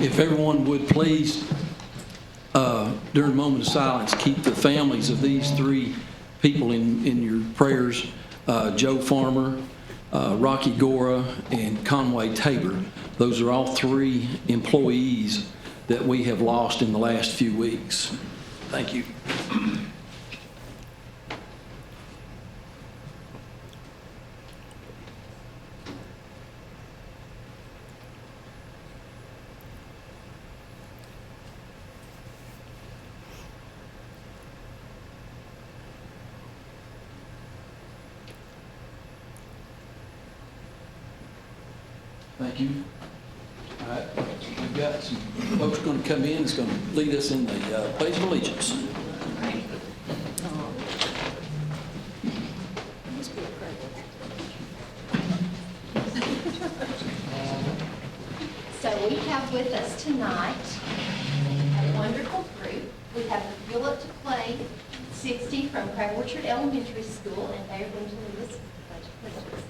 If everyone would please, during a moment of silence, keep the families of these three people in your prayers, Joe Farmer, Rocky Gora, and Conway Tabor. Those are all three employees that we have lost in the last few weeks. Thank you. Thank you. All right, we've got some folks going to come in that's going to lead us in the Pledge of Allegiance. So we have with us tonight a wonderful group. We have the Feel Up to Play 60 from Crab Orchard Elementary School, and they are going to lead us in the Pledge of Allegiance.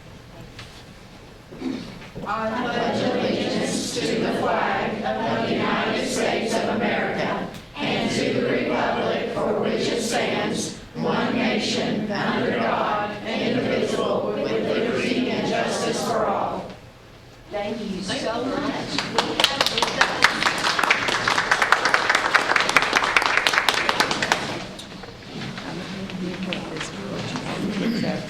I pledge allegiance to the flag of the United States of America and to the republic for which it stands, one nation, under God, indivisible, with liberty and justice for all. Thank you so much. We have with us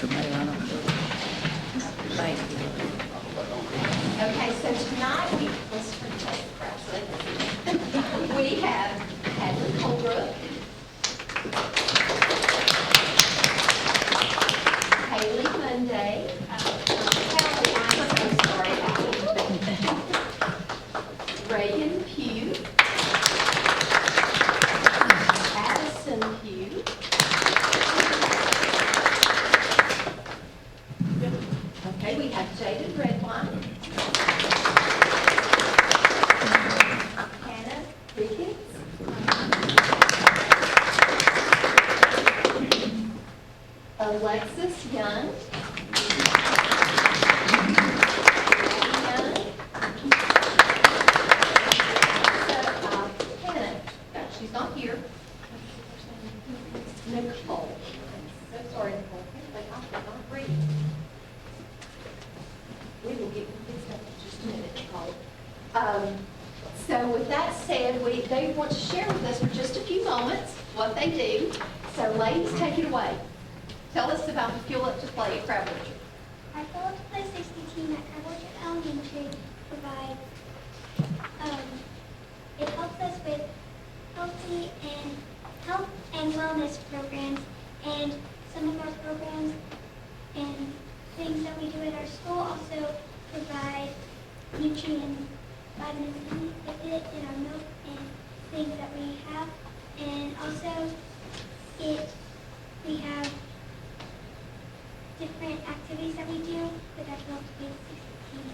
okay, so tonight let's turn the tape across so they can see. We have Hadley Colebrook, Haley Monday, Haley, I'm so sorry, Haley. Reagan Pugh, Addison Pugh, okay, we have Jaden Redwine, Hannah Ricketts, Alexis Young, Hannah, she's not here. Nicole, I'm so sorry, Nicole, but I cannot read. We will get you fixed up in just a minute, Nicole. So with that said, they want to share with us for just a few moments what they do. So ladies, take it away. Tell us about the Fuel Up to Play at Crab Orchard. Our Fuel Up to Play 60 team at Crab Orchard Elementary provide, it helps us with health and wellness programs, and some of our programs and things that we do at our school also provide nutrients, vitamin C with it in our milk and things that we have. And also we have different activities that we do with our Fuel Up to Play 60 team.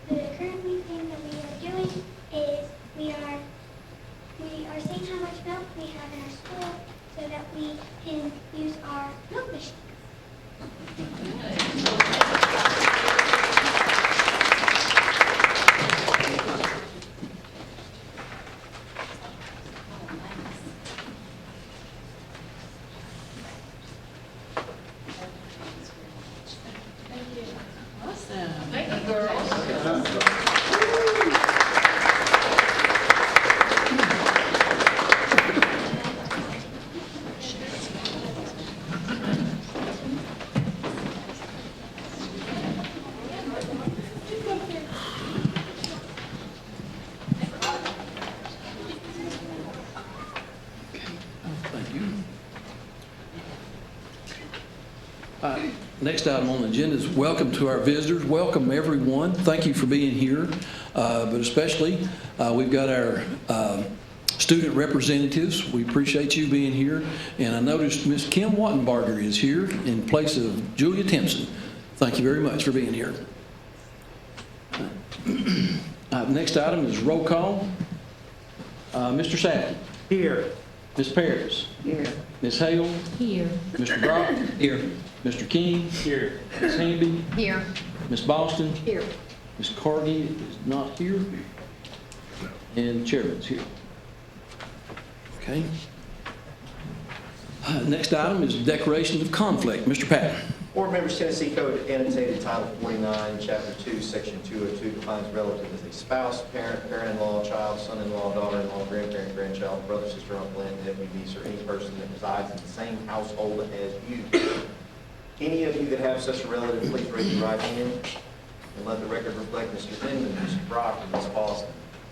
The current thing that we are doing is we are saying how much milk we have in our school so that we can use our milk machine. Thank you, girls. Thank you. Next item on the agenda is welcome to our visitors. Welcome, everyone. Thank you for being here. But especially, we've got our student representatives. We appreciate you being here. And I noticed Miss Kim Wattenbarger is here in place of Julia Timpson. Thank you very much for being here. Next item is roll call. Mr. Sept. Here. Ms. Paris. Here. Ms. Hale. Here. Mr. Brock. Here. Mr. King. Here. Ms. Hamby. Here. Ms. Boston. Here. Ms. Courtney is not here, and Chairman's here. Okay. Next item is declaration of conflict. Mr. Patton. Board members, Tennessee Code annotated Title 49, Chapter 2, Section 202 defines relative as a spouse, parent, parent-in-law, child, son-in-law, daughter-in-law, grandparent, grandchild, brother, sister, uncle, aunt, nephew, niece, or any person that resides in the same household as you. Any of you that have such a relative, please raise your right hand and let the record reflect Mr. Inman, Mr. Brock, and Ms. Boston.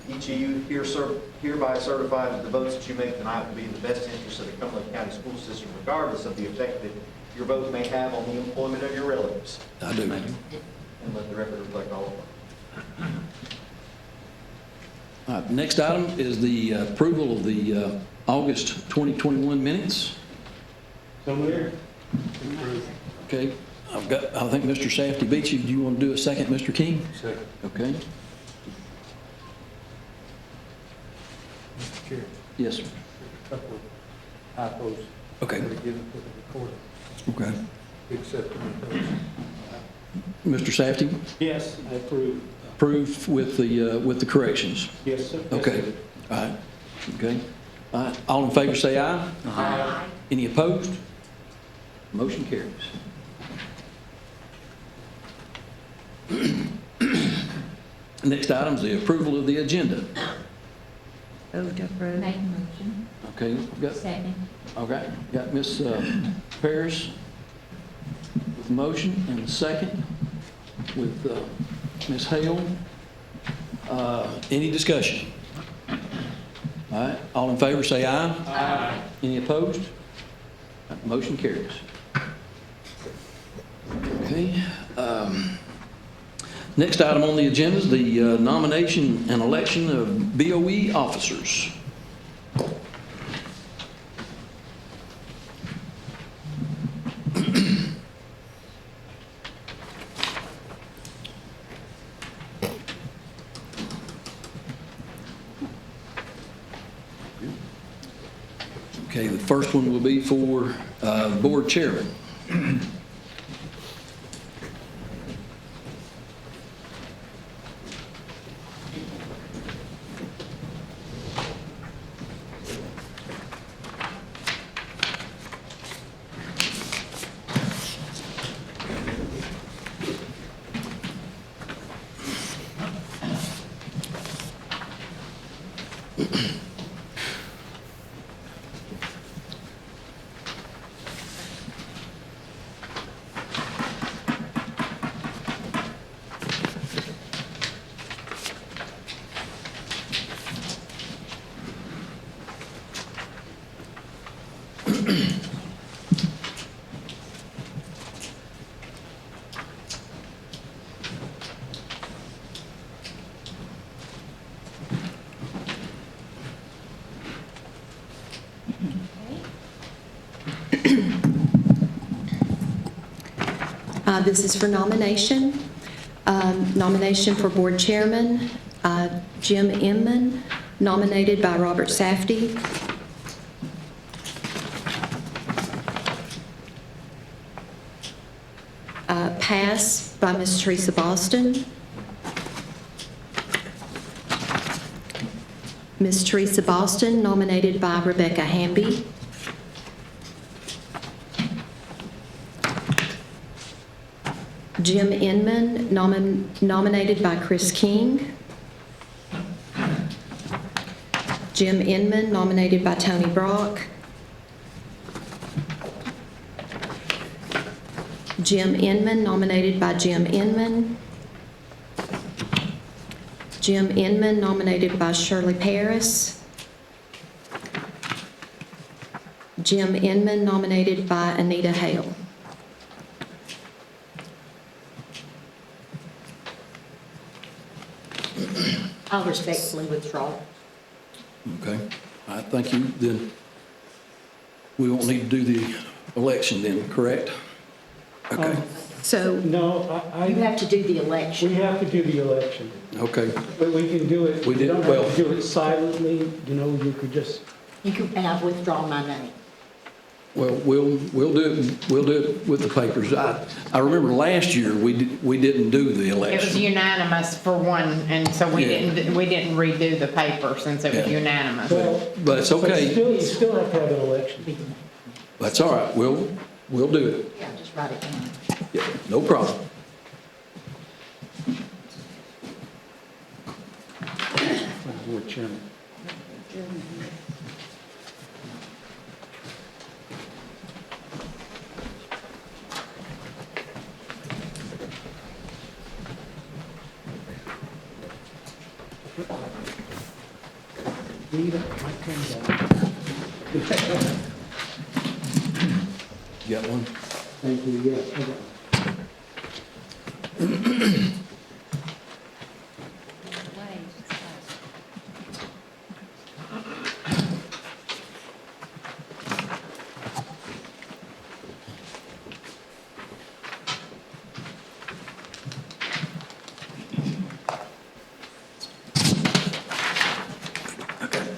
Each of you hereby certify that the votes that you make tonight will be in the best interest of the Cumberland County School System, regardless of the effect that your vote may have on the employment of your relatives. I do. And let the record reflect all of them. All right, next item is the approval of the August 2021 minutes. So moved. Okay, I think Mr. Safety beat you. Do you want to do a second, Mr. King? Second. Okay. Mr. Chair, Yes, sir. a couple of typos. Okay. That are given to the recorder, Okay. except for those. Mr. Safety, Yes, I approve. approved with the corrections. Yes, sir. Okay. All right. Okay. All right. All in favor say aye. Aye. Any opposed? Motion carries. Next item is the approval of the agenda. Move to approve. Make a motion. Okay, we've got, Second. okay, got Ms. Parrish with motion and a second with Ms. Hale. Any discussion? All right, all in favor say aye. Aye. Any opposed? Motion carries. Okay. Next item on the agenda is the nomination and election of BOE officers. Okay, the first one will be for board chairman. This is for nomination. Nomination for board chairman, Jim Inman, nominated by Robert Safety. Pass by Ms. Teresa Boston. Ms. Teresa Boston, nominated by Rebecca Hamby. Jim Inman, nominated by Chris King. Jim Inman, nominated by Tony Brock. Jim Inman, nominated by Jim Inman. Jim Inman, nominated by Shirley Paris. Jim Inman, nominated by Anita Hale. I'll respectfully withdraw. Okay, all right, thank you. Then we won't need to do the election then, correct? Okay, So, No, You have to do the election. we have to do the election, okay. but we can do it. We did- don't well- have to do it silently, you know, you could just, You can, and I've withdrawn my name. Well, we'll do it with the papers. I remember last year, we didn't do the It was election. unanimous for one, and so we Yeah. didn't redo the paper since it was Yeah. unanimous. Well, But it's okay. You still have to have an election. That's all right. We'll do it. Yeah, just write it down. Yeah, no problem. Board chairman. Rita, might come down. You got one? Thank you, yeah. I got it.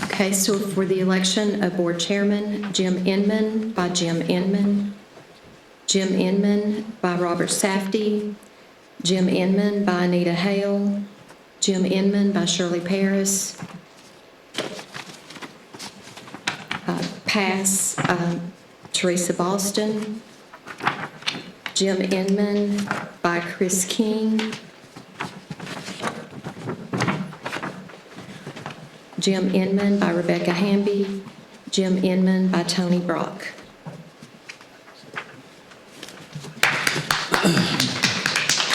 Okay, so for the election of board chairman, Jim Inman by Jim Inman, Jim Inman by Robert Safdie, Jim Inman by Anita Hale, Jim Inman by Shirley Paris, pass Teresa Boston, Jim Inman by Chris King, Jim Inman by Rebecca Hamby, Jim Inman by Tony Brock.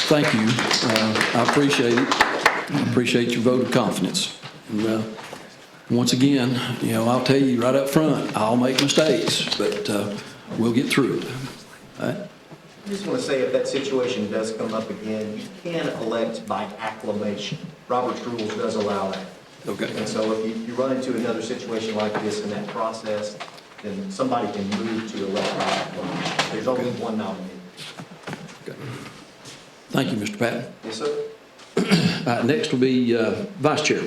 Thank you. I appreciate it. I appreciate your vote of confidence. And, once again, I'll tell you right up front, I'll make mistakes, but we'll get through it. All right? I just want to say, if that situation does come up again, you can elect by acclamation. Robert's rules does allow that. Okay. And so if you run into another situation like this in that process, then somebody can move to elect by acclamation. There's only one nominee. Okay. Thank you, Mr. Patton. Yes, sir? Next will be Vice Chair.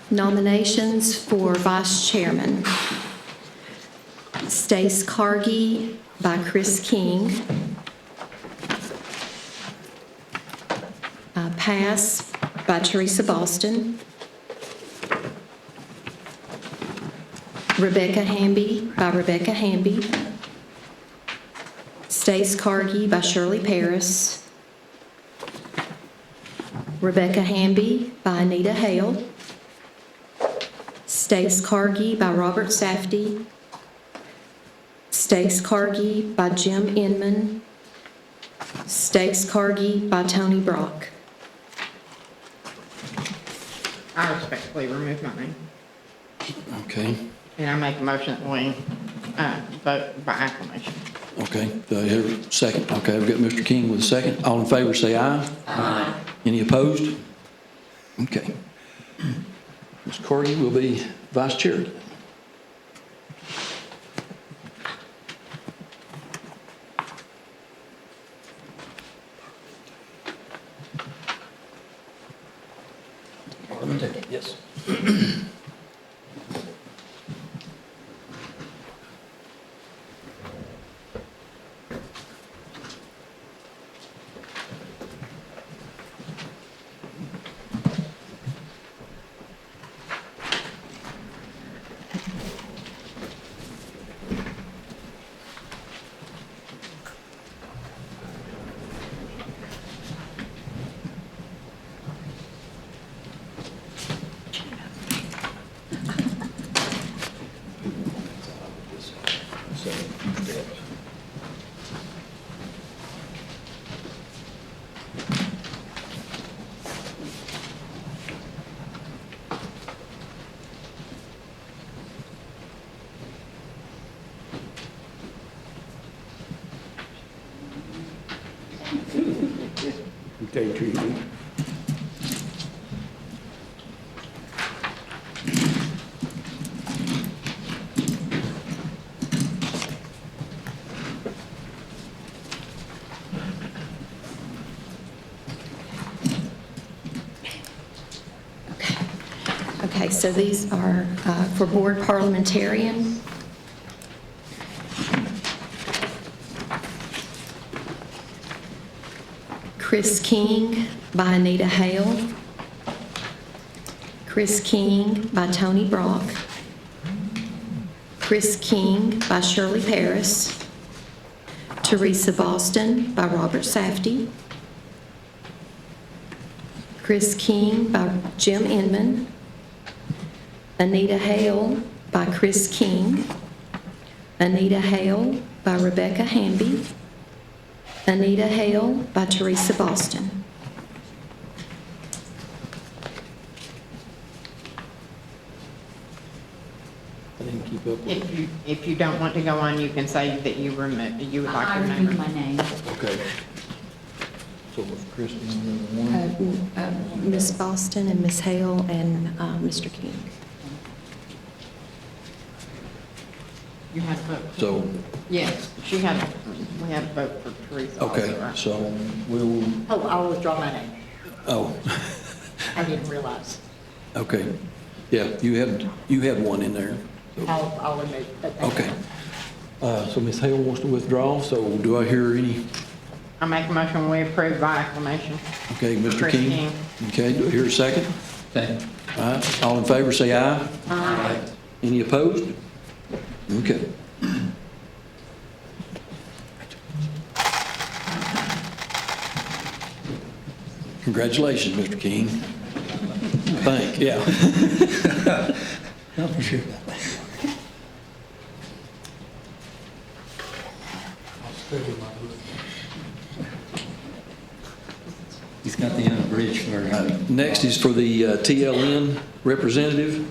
Nominations for vice chairman. Stace Cargie by Chris King. Pass by Teresa Boston. Rebecca Hamby by Rebecca Hamby. Stace Cargie by Shirley Paris. Rebecca Hamby by Anita Hale. Stace Cargie by Robert Safdie. Stace Cargie by Jim Inman. Stace Cargie by Tony Brock. I respectfully remove my name, Okay. and I make a motion that we vote by acclamation. Okay. Do I hear a second? Okay, I've got Mr. King with a second. All in favor, say aye. Aye. Any opposed? Okay. Ms. Cargie will be vice chair. Yes. Okay, Tracy. Okay, so these are for board parliamentarian. Chris King by Anita Hale. Chris King by Tony Brock. Chris King by Shirley Paris. Teresa Boston by Robert Safdie. Chris King by Jim Inman. Anita Hale by Chris King. Anita Hale by Rebecca Hamby. Anita Hale by Teresa Boston. I didn't keep up with If you don't want to go on, you can say that you would like I to removed remove. my name. it. Okay. So was Kristen one? Miss Boston and Miss Hale and Mr. King. You had to vote. So, Yes, we had to vote for Teresa also, okay, right? so we'll, Oh, I'll withdraw my name. oh, I didn't realize. okay. Yeah, you had one in there. So- I'll remove. but thank you. Okay. So Ms. Hale wants to withdraw, so do I hear any? I make a motion, we approve by acclamation. Okay, Mr. Chris King? King. Okay, do I hear a second? Second. All right, all in favor, say aye. Aye. Any opposed? Okay. Congratulations, Mr. King. Yeah. No, for sure. He's got the unabridged version. Next is for the TLN representative.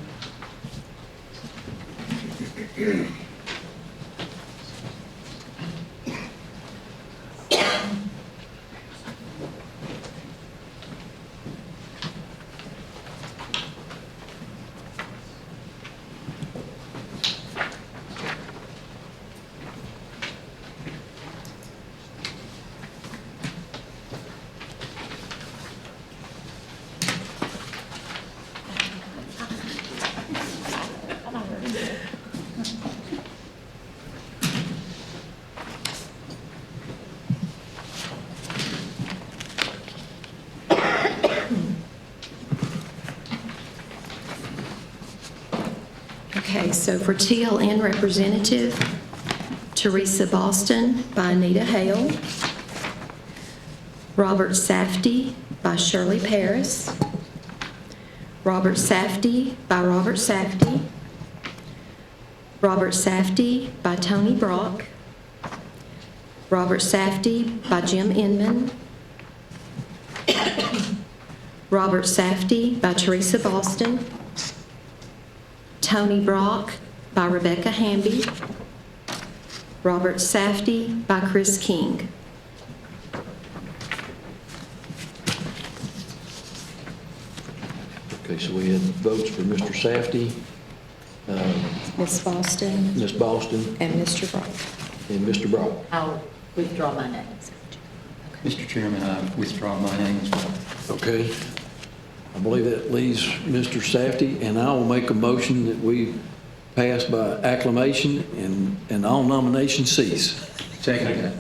Okay, so for TLN representative, Teresa Boston by Anita Hale. Robert Safdie by Shirley Paris. Robert Safdie by Robert Safdie. Robert Safdie by Tony Brock. Robert Safdie by Jim Inman. Robert Safdie by Teresa Boston. Tony Brock by Rebecca Hamby. Robert Safdie by Chris King. Okay, so we had votes for Mr. Safdie, Miss Boston Ms. Boston, and Mr. Brock. and Mr. Brock. I'll withdraw my name. Mr. Chairman, I withdraw my name as well. Okay. I believe that leaves Mr. Safety, and I will make a motion that we pass by acclamation and all nominations cease. Second.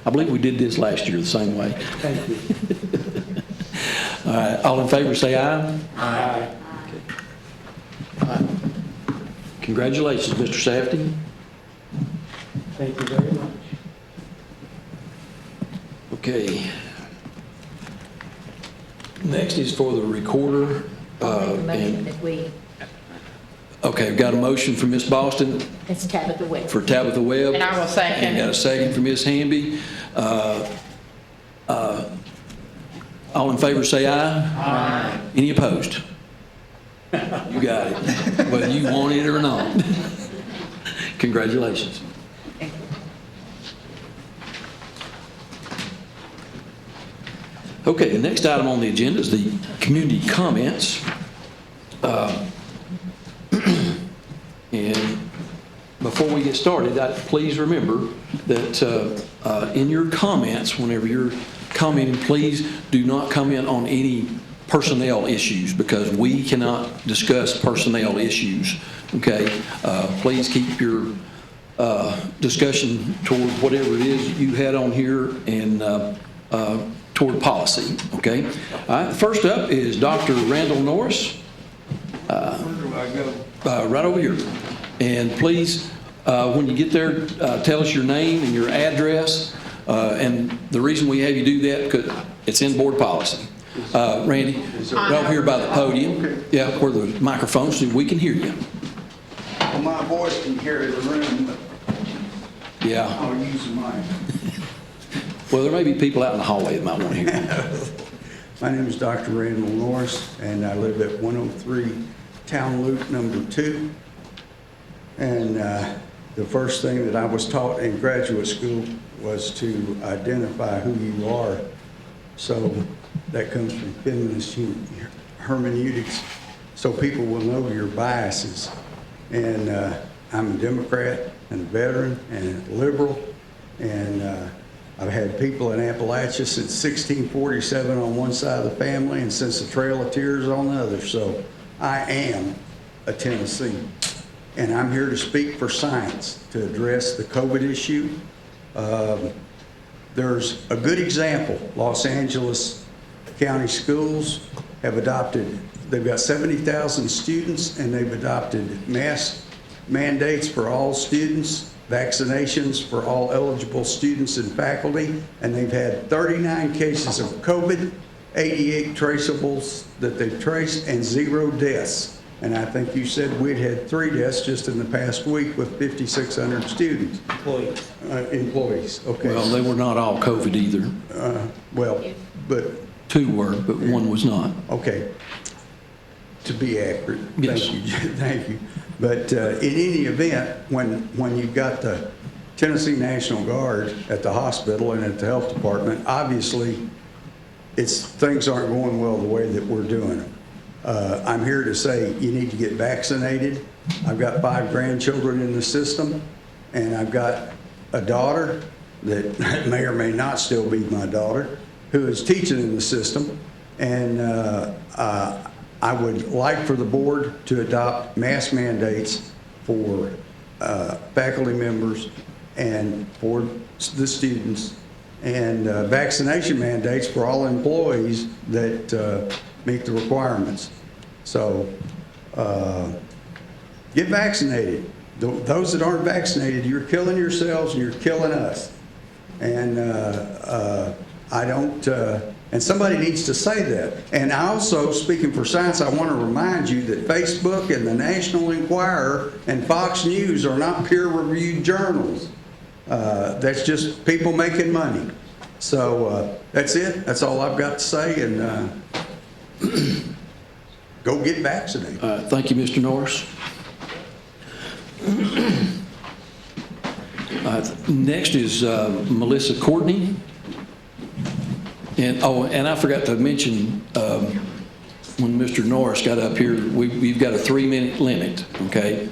I believe we did this last year the same way. Thank you. All right, all in favor say aye. Aye. All right. Congratulations, Mr. Safety. Thank you very much. Okay. Next is for the recorder. I'll make a motion and- that we, Okay, we've got a motion from Ms. Boston it's Tabitha Webb. for Tabitha Webb. And I will second. And got a second from Ms. Hamby. All in favor say aye. Aye. Any opposed? You got it, whether you want it or not. Congratulations. Okay, the next item on the agenda is the community comments. And before we get started, please remember that in your comments, whenever you're commenting, please do not comment on any personnel issues, because we cannot discuss personnel issues, okay? Please keep your discussion toward whatever it is you had on here and toward policy, okay? All right, first up is Dr. Randall Norris. Where do I go? Right over here. And please, when you get there, tell us your name and your address. And the reason we have you do that, because it's in board policy. Randy, right over here by the podium. Okay. Yeah, where the microphone's, so we can hear you. Well, my voice can carry the room, but Yeah. I'll use mine. Well, there may be people out in the hallway that might want to hear you. My name is Dr. Randall Norris, and I live at 103 Town Loop number 2. And the first thing that I was taught in graduate school was to identify who you are. So that comes from feminist hermeneutics, so people will know your biases. And I'm a Democrat and a veteran and a liberal, and I've had people in Appalachia since 1647 on one side of the family and since the Trail of Tears on the other. So I am a Tennessean, and I'm here to speak for science to address the COVID issue. There's a good example. Los Angeles County schools have adopted, they've got 70,000 students, and they've adopted mask mandates for all students, vaccinations for all eligible students and faculty, and they've had 39 cases of COVID, 88 traceables that they've traced, and 0 deaths. And I think you said we'd had 3 deaths just in the past week with 5,600 students. Employees. Employees, okay. Well, they were not all COVID either. Well, but, 2 were, but 1 was not. okay, to be accurate. Yes. Thank you, thank you. But in any event, when you've got the Tennessee National Guard at the hospital and at the health department, obviously things aren't going well the way that we're doing them. I'm here to say you need to get vaccinated. I've got 5 grandchildren in the system, and I've got a daughter that may or may not still be my daughter, who is teaching in the system. And I would like for the board to adopt mask mandates for faculty members and for the students, and vaccination mandates for all employees that meet the requirements. So get vaccinated. Those that aren't vaccinated, you're killing yourselves and you're killing us. And I don't, and somebody needs to say that. And I also, speaking for science, I want to remind you that Facebook and the National Enquirer and Fox News are not peer-reviewed journals. That's just people making money. So that's it. That's all I've got to say. And go get vaccinated. Thank you, Mr. Norris. Next is Melissa Courtney. And I forgot to mention, when Mr. Norris got up here, we've got a 3-minute limit, okay?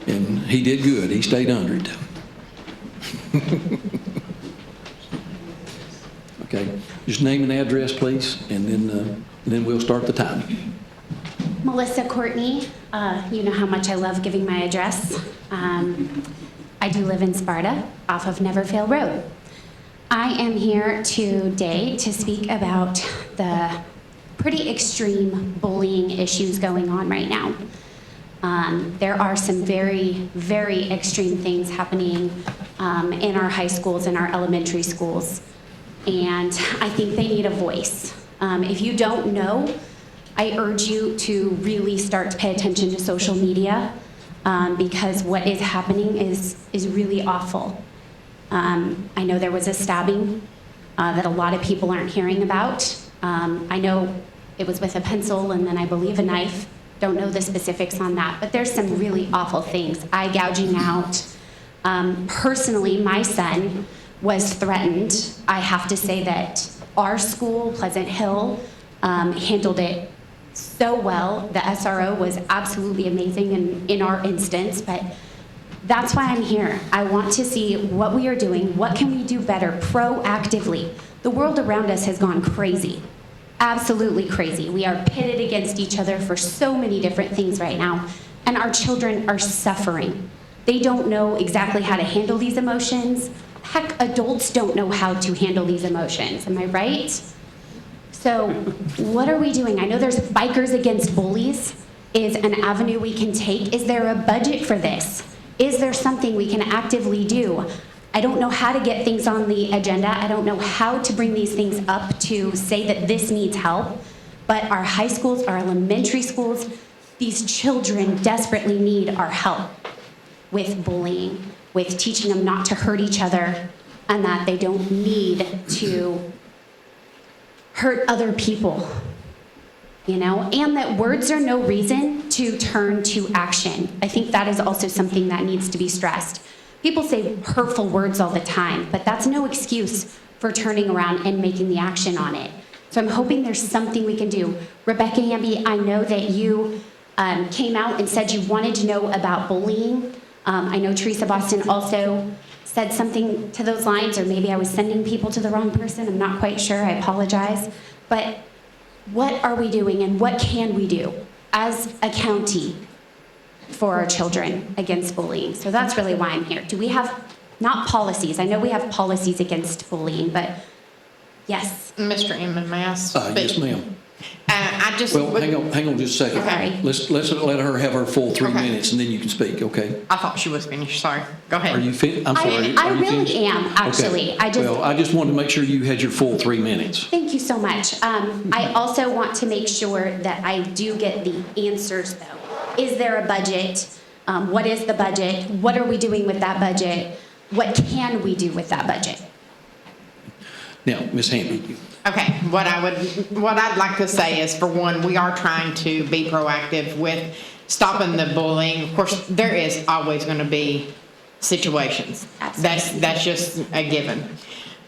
And he did good. He stayed under it. Okay, just name and address, please, and then we'll start the time. Melissa Courtney, you know how much I love giving my address. I do live in Sparta, off of Neverfail Road. I am here today to speak about the pretty extreme bullying issues going on right now. There are some very, very extreme things happening in our high schools and our elementary schools, and I think they need a voice. If you don't know, I urge you to really start to pay attention to social media because what is happening is really awful. I know there was a stabbing that a lot of people aren't hearing about. I know it was with a pencil and then I believe a knife. Don't know the specifics on that, but there's some really awful things. Eye gouging out. Personally, my son was threatened. I have to say that our school, Pleasant Hill, handled it so well. The SRO was absolutely amazing in our instance, but that's why I'm here. I want to see what we are doing, what can we do better proactively. The world around us has gone crazy, absolutely crazy. We are pitted against each other for so many different things right now, and our children are suffering. They don't know exactly how to handle these emotions. Heck, adults don't know how to handle these emotions, am I right? So what are we doing? I know there's Bikers Against Bullies is an avenue we can take. Is there a budget for this? Is there something we can actively do? I don't know how to get things on the agenda. I don't know how to bring these things up to say that this needs help. But our high schools, our elementary schools, these children desperately need our help with bullying, with teaching them not to hurt each other, and that they don't need to hurt other people, you know, and that words are no reason to turn to action. I think that is also something that needs to be stressed. People say hurtful words all the time, but that's no excuse for turning around and making the action on it. So I'm hoping there's something we can do. Rebecca Hamby, I know that you came out and said you wanted to know about bullying. I know Teresa Boston also said something to those lines, or maybe I was sending people to the wrong person. I'm not quite sure. I apologize. But what are we doing and what can we do as a county for our children against bullying? So that's really why I'm here. Do we have, not policies, I know we have policies against bullying, but yes. Mr. Inman, may I speak? Yes, ma'am. I just Well, would- hang on just a second. Okay. Let's let her have her full 3 Okay. minutes, and then you can speak, okay? I thought she was finished. Sorry. Go ahead. Are you finished? I'm sorry. I are you really finished? am, actually. Okay. Well, I just wanted to make sure you had your full 3 minutes. Thank you so much. I also want to make sure that I do get the answers, though. Is there a budget? What is the budget? What are we doing with that budget? What can we do with that budget? Now, Ms. Hamby. Okay, what I'd like to say is, for one, we are trying to be proactive with stopping the bullying. Of course, there is always going to be situations. That's just a given.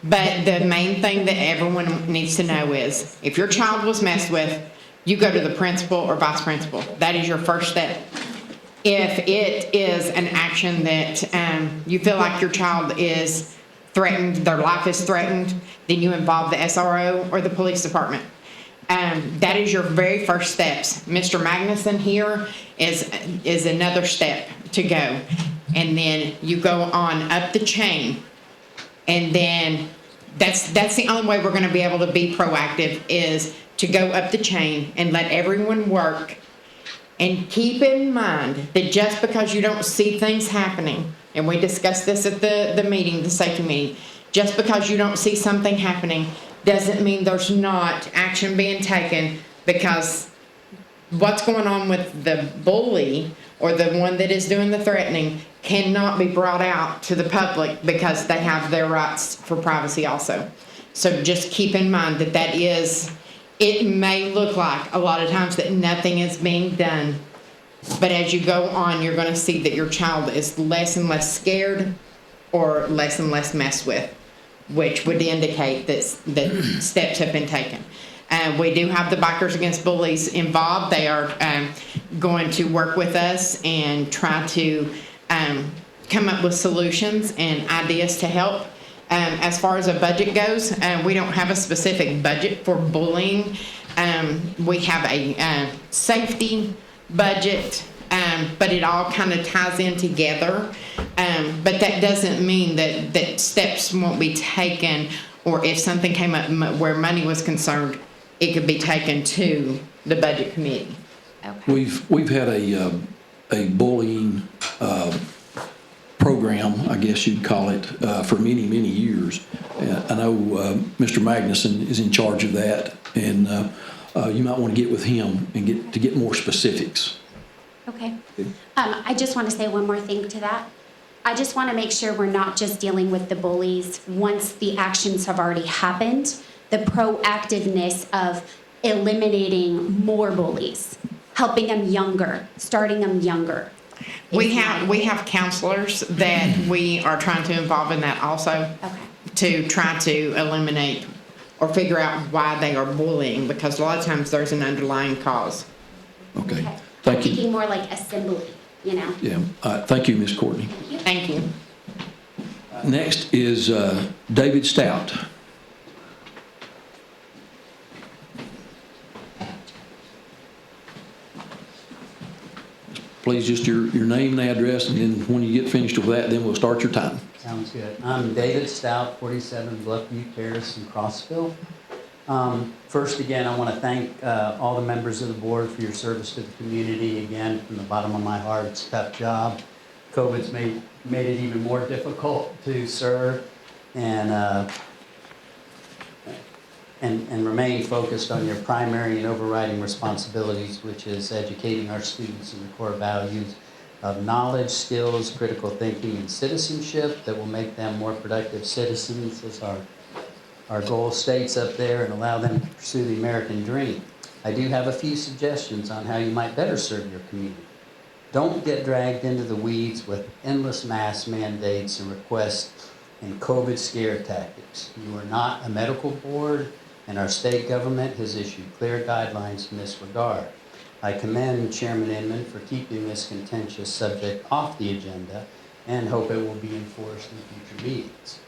But the main thing that everyone needs to know is, if your child was messed with, you go to the principal or vice principal. That is your first step. If it is an action that you feel like your child is threatened, their life is threatened, then you involve the SRO or the police department. That is your very first steps. Mr. Magnuson here is another step to go. And then you go on up the chain. And then that's the only way we're going to be able to be proactive, is to go up the chain and let everyone work. And keep in mind that just because you don't see things happening, and we discussed this at the meeting, the safety meeting, just because you don't see something happening doesn't mean there's not action being taken, because what's going on with the bully or the one that is doing the threatening cannot be brought out to the public, because they have their rights for privacy also. So just keep in mind that is, it may look like a lot of times that nothing is being done, but as you go on, you're going to see that your child is less and less scared or less and less messed with, which would indicate that steps have been taken. We do have the Bikers Against Bullies involved. They are going to work with us and try to come up with solutions and ideas to help. As far as a budget goes, we don't have a specific budget for bullying. We have a safety budget, but it all kind of ties in together. But that doesn't mean that steps won't be taken, or if something came up where money was concerned, it could be taken to the budget committee. Okay. We've had a bullying program, I guess you'd call it, for many, many years. I know Mr. Magnuson is in charge of that, and you might want to get with him and get more specifics. Okay. I just want to say one more thing to that. I just want to make sure we're not just dealing with the bullies once the actions have already happened, the proactiveness of eliminating more bullies, helping them younger, starting them younger. We have counselors that we are trying to involve in that also. Okay. To try to eliminate or figure out why they are bullying, because a lot of times there's an underlying cause. Okay, Okay. thank I'm you. thinking more like assembly, you know? Yeah, thank you, Ms. Courtney. Thank you. Next is David Stout. Please, just your name and address, and then when you get finished with that, then we'll start your time. Sounds good. I'm David Stout, 47 Bluffview Terrace in Crossville. First, again, I want to thank all the members of the board for your service to the community. Again, from the bottom of my heart, it's a tough job. COVID's made it even more difficult to serve and remain focused on your primary and overriding responsibilities, which is educating our students in the core values of knowledge, skills, critical thinking, and citizenship that will make them more productive citizens, as our goal states up there, and allow them to pursue the American dream. I do have a few suggestions on how you might better serve your community. Don't get dragged into the weeds with endless mask mandates and requests and COVID scare tactics. You are not a medical board, and our state government has issued clear guidelines in this regard. I commend Chairman Inman for keeping this contentious subject off the agenda and hope it will be enforced in future meetings.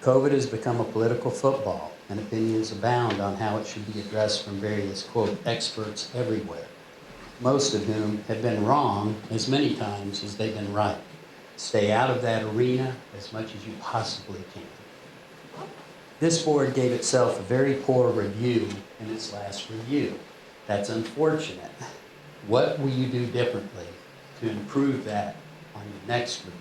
COVID has become a political football, and opinions abound on how it should be addressed from various, quote, experts everywhere, most of whom have been wrong as many times as they've been right. Stay out of that arena as much as you possibly can. This board gave itself a very poor review in its last review. That's unfortunate. What will you do differently to improve that on your next review?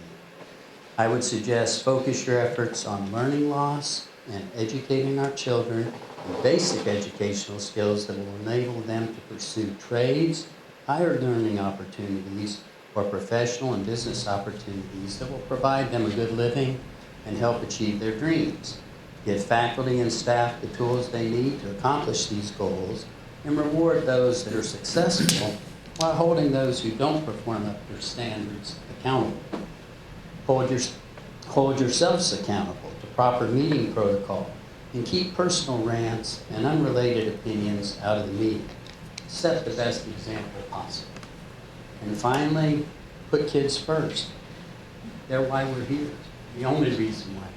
I would suggest focus your efforts on learning loss and educating our children in basic educational skills that will enable them to pursue trades, higher learning opportunities, or professional and business opportunities that will provide them a good living and help achieve their dreams. Give faculty and staff the tools they need to accomplish these goals and reward those that are successful while holding those who don't perform up to their standards accountable. Hold yourselves accountable to proper meeting protocol and keep personal rants and unrelated opinions out of the meeting. Set the best example possible. And finally, put kids first. They're why we're here. The only reason why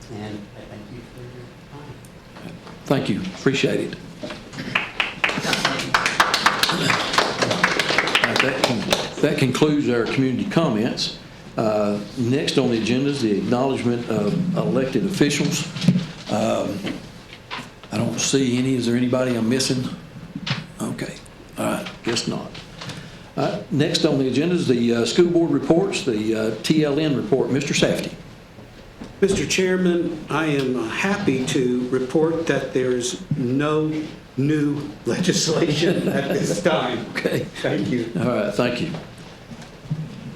we're here. And I thank you for your time. Thank you, appreciate it. That concludes our community comments. Next on the agenda is the acknowledgement of elected officials. I don't see any. Is there anybody I'm missing? Okay, all right, guess not. Next on the agenda is the school board reports, the TLN report. Mr. Safety. Mr. Chairman, I am happy to report that there's no new legislation at this time. Okay. Thank you. All right, thank you.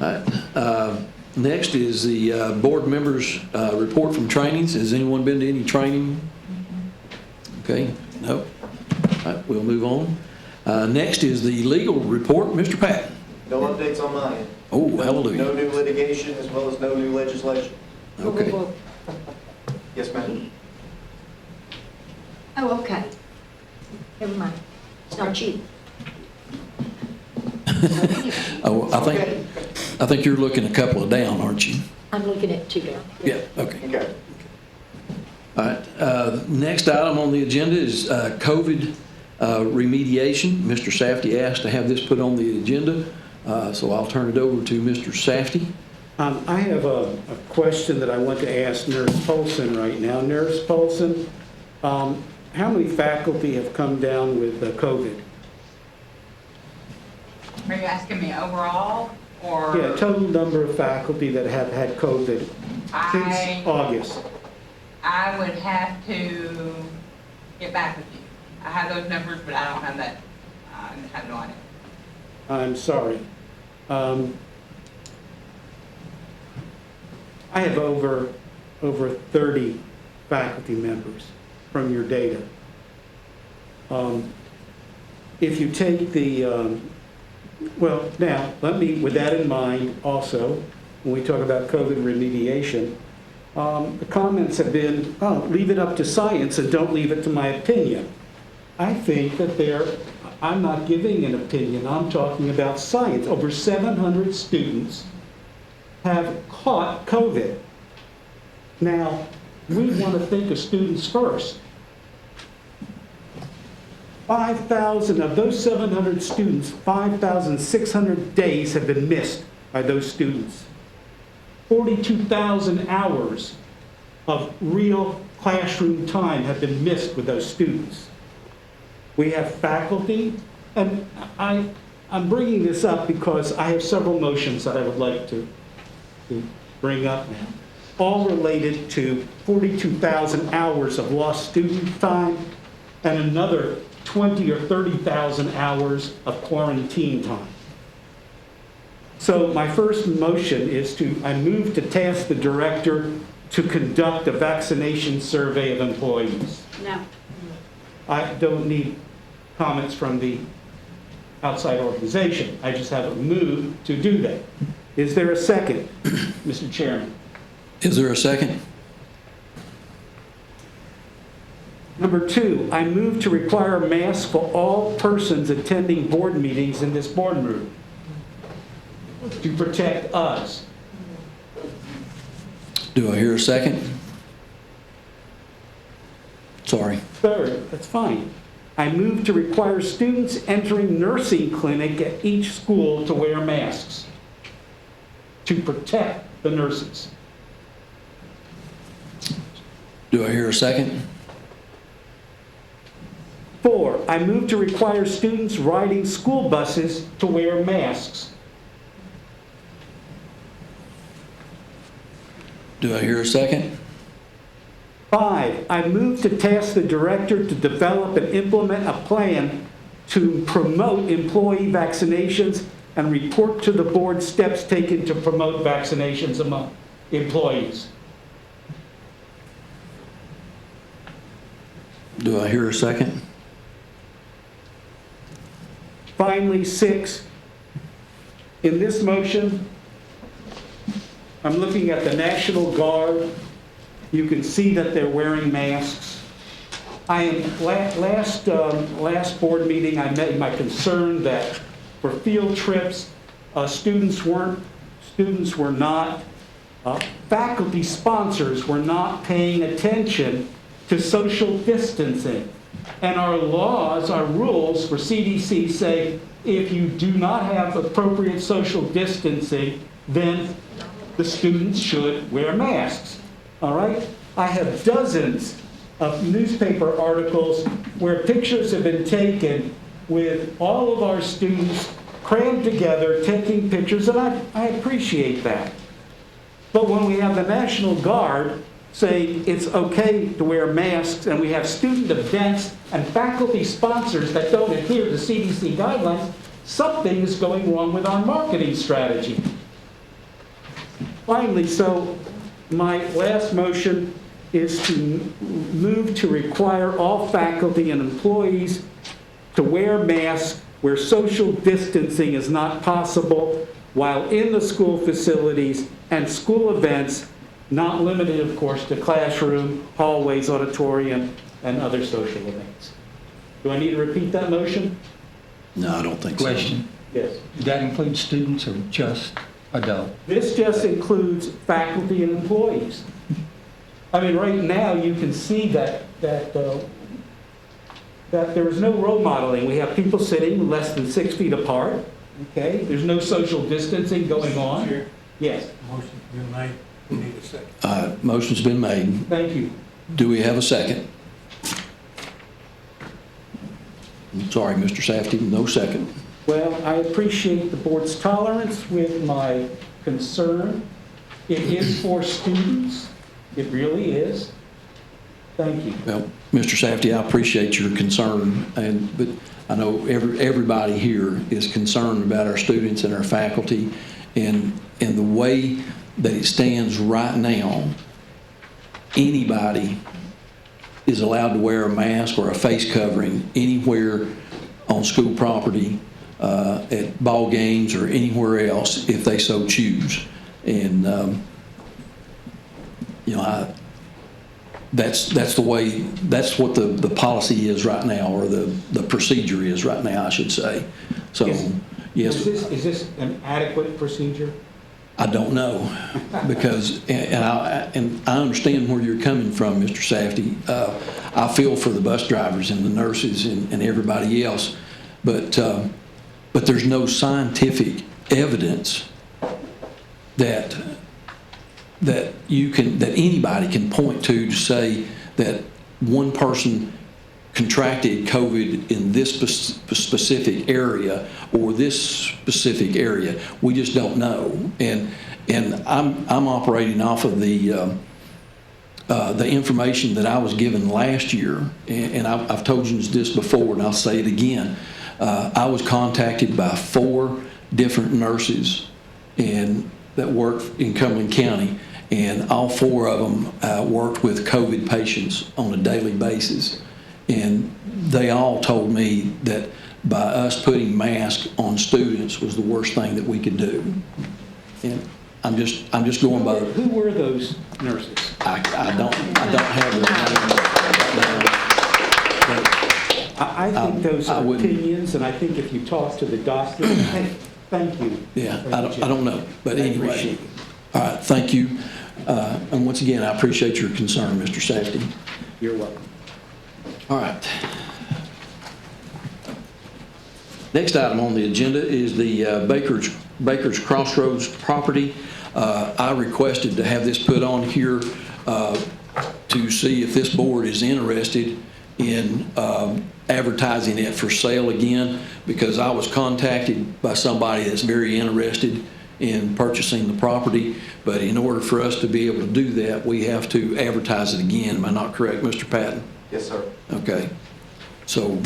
All right. Next is the board members' report from trainings. Has anyone been to any training? Okay, no. All right, we'll move on. Next is the legal report. Mr. Patton. No updates on mine. Oh, hallelujah. No new litigation as well as no new legislation. Okay. Yes, ma'am. Oh, okay. Never mind. It's not you. Oh, I think you're looking a couple of down, aren't you? I'm looking at two down. Yeah, okay. Okay. All right. Next item on the agenda is COVID remediation. Mr. Safety asked to have this put on the agenda, so I'll turn it over to Mr. Safety. I have a question that I want to ask Nurse Polson right now. Nurse Polson, how many faculty have come down with COVID? Are you asking me overall, or? Yeah, total number of faculty that have had COVID since August. I would have to get back with you. I have those numbers, but I don't have that. I have no idea. I'm sorry. I have over 30 faculty members from your data. If you take the, well, now, with that in mind also, when we talk about COVID remediation, the comments have been, oh, leave it up to science and don't leave it to my opinion. I think that I'm not giving an opinion, I'm talking about science. Over 700 students have caught COVID. Now, we want to think of students first. 5,000 of those 700 students, 5,600 days have been missed by those students. 42,000 hours of real classroom time have been missed with those students. We have faculty, and I'm bringing this up because I have several motions that I would like to bring up now, all related to 42,000 hours of lost student time and another 20 or 30,000 hours of quarantine time. So my first motion is I move to task the director to conduct a vaccination survey of employees. No. I don't need comments from the outside organization. I just have a move to do that. Is there a second, Mr. Chairman? Is there a second? Number 2, I move to require masks for all persons attending board meetings in this boardroom to protect us. Do I hear a second? Sorry. Third, that's fine. I move to require students entering nursing clinic at each school to wear masks to protect the nurses. Do I hear a second? 4, I move to require students riding school buses to wear masks. Do I hear a second? 5, I move to task the director to develop and implement a plan to promote employee vaccinations and report to the board steps taken to promote vaccinations among employees. Do I hear a second? Finally, 6, in this motion, I'm looking at the National Guard. You can see that they're wearing masks. Last board meeting, I made my concern that for field trips, students were not, faculty sponsors were not paying attention to social distancing. And our laws, our rules for CDC say if you do not have appropriate social distancing, then the students should wear masks. All right? I have dozens of newspaper articles where pictures have been taken with all of our students crammed together, taking pictures, and I appreciate that. But when we have the National Guard saying it's okay to wear masks, and we have student events and faculty sponsors that don't adhere to CDC guidelines, something is going wrong with our marketing strategy. Finally, so my last motion is to move to require all faculty and employees to wear masks where social distancing is not possible while in the school facilities and school events, not limited, of course, to classroom, hallways, auditorium, and other social events. Do I need to repeat that motion? No, I don't think so. Question. Yes. Does that include students or just Adult. This just includes faculty and employees. I mean, right now, you can see that there is no role modeling. We have people sitting less than 6 feet apart, okay? There's no social distancing going on. Chair. Yes, Motion's been made. We need a second. Motion's been made. thank you. Do we have a second? I'm sorry, Mr. Safety, no second. Well, I appreciate the board's tolerance with my concern. It is for students. It really is. Thank you. Well, Mr. Safety, I appreciate your concern, but I know everybody here is concerned about our students and our faculty, and the way that it stands right now, anybody is allowed to wear a mask or a face covering anywhere on school property, at ball games or anywhere else if they so choose. And, that's the way, that's what the policy is right now, or the procedure is right now, I should say. So, yes. Is this an adequate procedure? I don't know, because, and I understand where you're coming from, Mr. Safety. I feel for the bus drivers and the nurses and everybody else, but there's no scientific evidence that anybody can point to say that one person contracted COVID in this specific area or this specific area. We just don't know. And I'm operating off of the information that I was given last year, and I've told you this before, and I'll say it again. I was contacted by 4 different nurses that work in Cumberland County, and all 4 of them worked with COVID patients on a daily basis. And they all told me that by us putting masks on students was the worst thing that we could do. And I'm just going by. Who were those nurses? I don't have their name. I think those are opinions, and I think if you talk to the doctor, thank you. Yeah, I don't know, but anyway. All right, thank you. And once again, I appreciate your concern, Mr. Safety. You're welcome. All right. Next item on the agenda is the Baker's Crossroads property. I requested to have this put on here to see if this board is interested in advertising it for sale again, because I was contacted by somebody that's very interested in purchasing the property, but in order for us to be able to do that, we have to advertise it again. Am I not correct, Mr. Patton? Yes, sir. Okay. So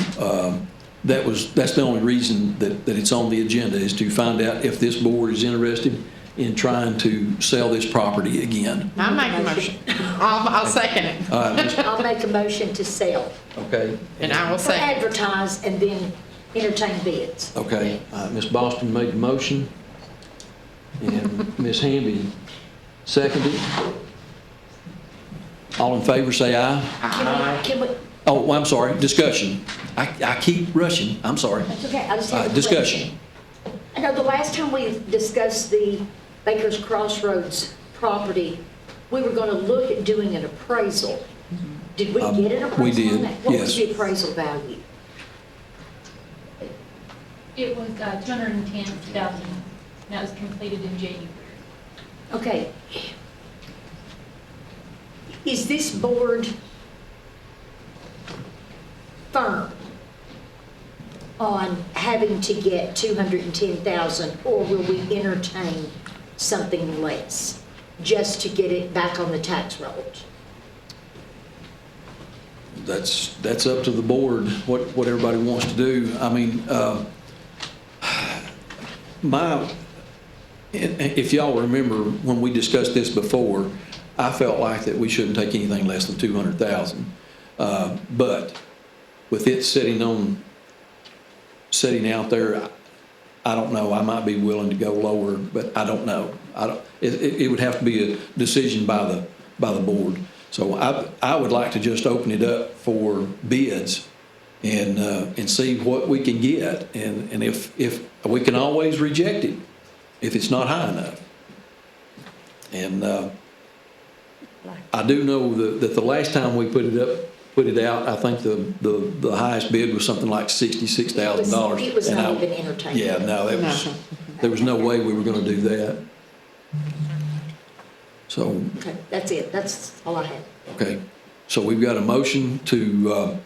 that's the only reason that it's on the agenda, is to find out if this board is interested in trying to sell this property again. I'll make a motion. I'll second it. All right, I'll make a motion to sell, okay. And I will or second. advertise, and then entertain bids. Okay. Ms. Boston made the motion, and Ms. Hamby seconded. All in favor, say aye. Can we, Oh, well, I'm sorry, discussion. I keep rushing, I'm sorry. that's okay, I just have a Discussion. question. I know the last time we discussed the Baker's Crossroads property, we were gonna look at doing an appraisal. Did we get an appraisal we did, on that? What was yes. the appraisal value? It was 210,000. That was completed in January. Okay. Is this board firm on having to get 210,000, or will we entertain something less just to get it back on the tax rolls? That's up to the board, what everybody wants to do. I mean, if y'all remember when we discussed this before, I felt like that we shouldn't take anything less than 200,000. But with it sitting out there, I don't know. I might be willing to go lower, but I don't know. It would have to be a decision by the board. So I would like to just open it up for bids and see what we can get, and if we can always reject it, if it's not high enough. And I do know that the last time we put it out, I think the highest bid was something like $66,000. It was not even entertained. Yeah, no, there was no way we were going to do that. So. Okay, that's it. That's all I had. Okay, so we've got a motion to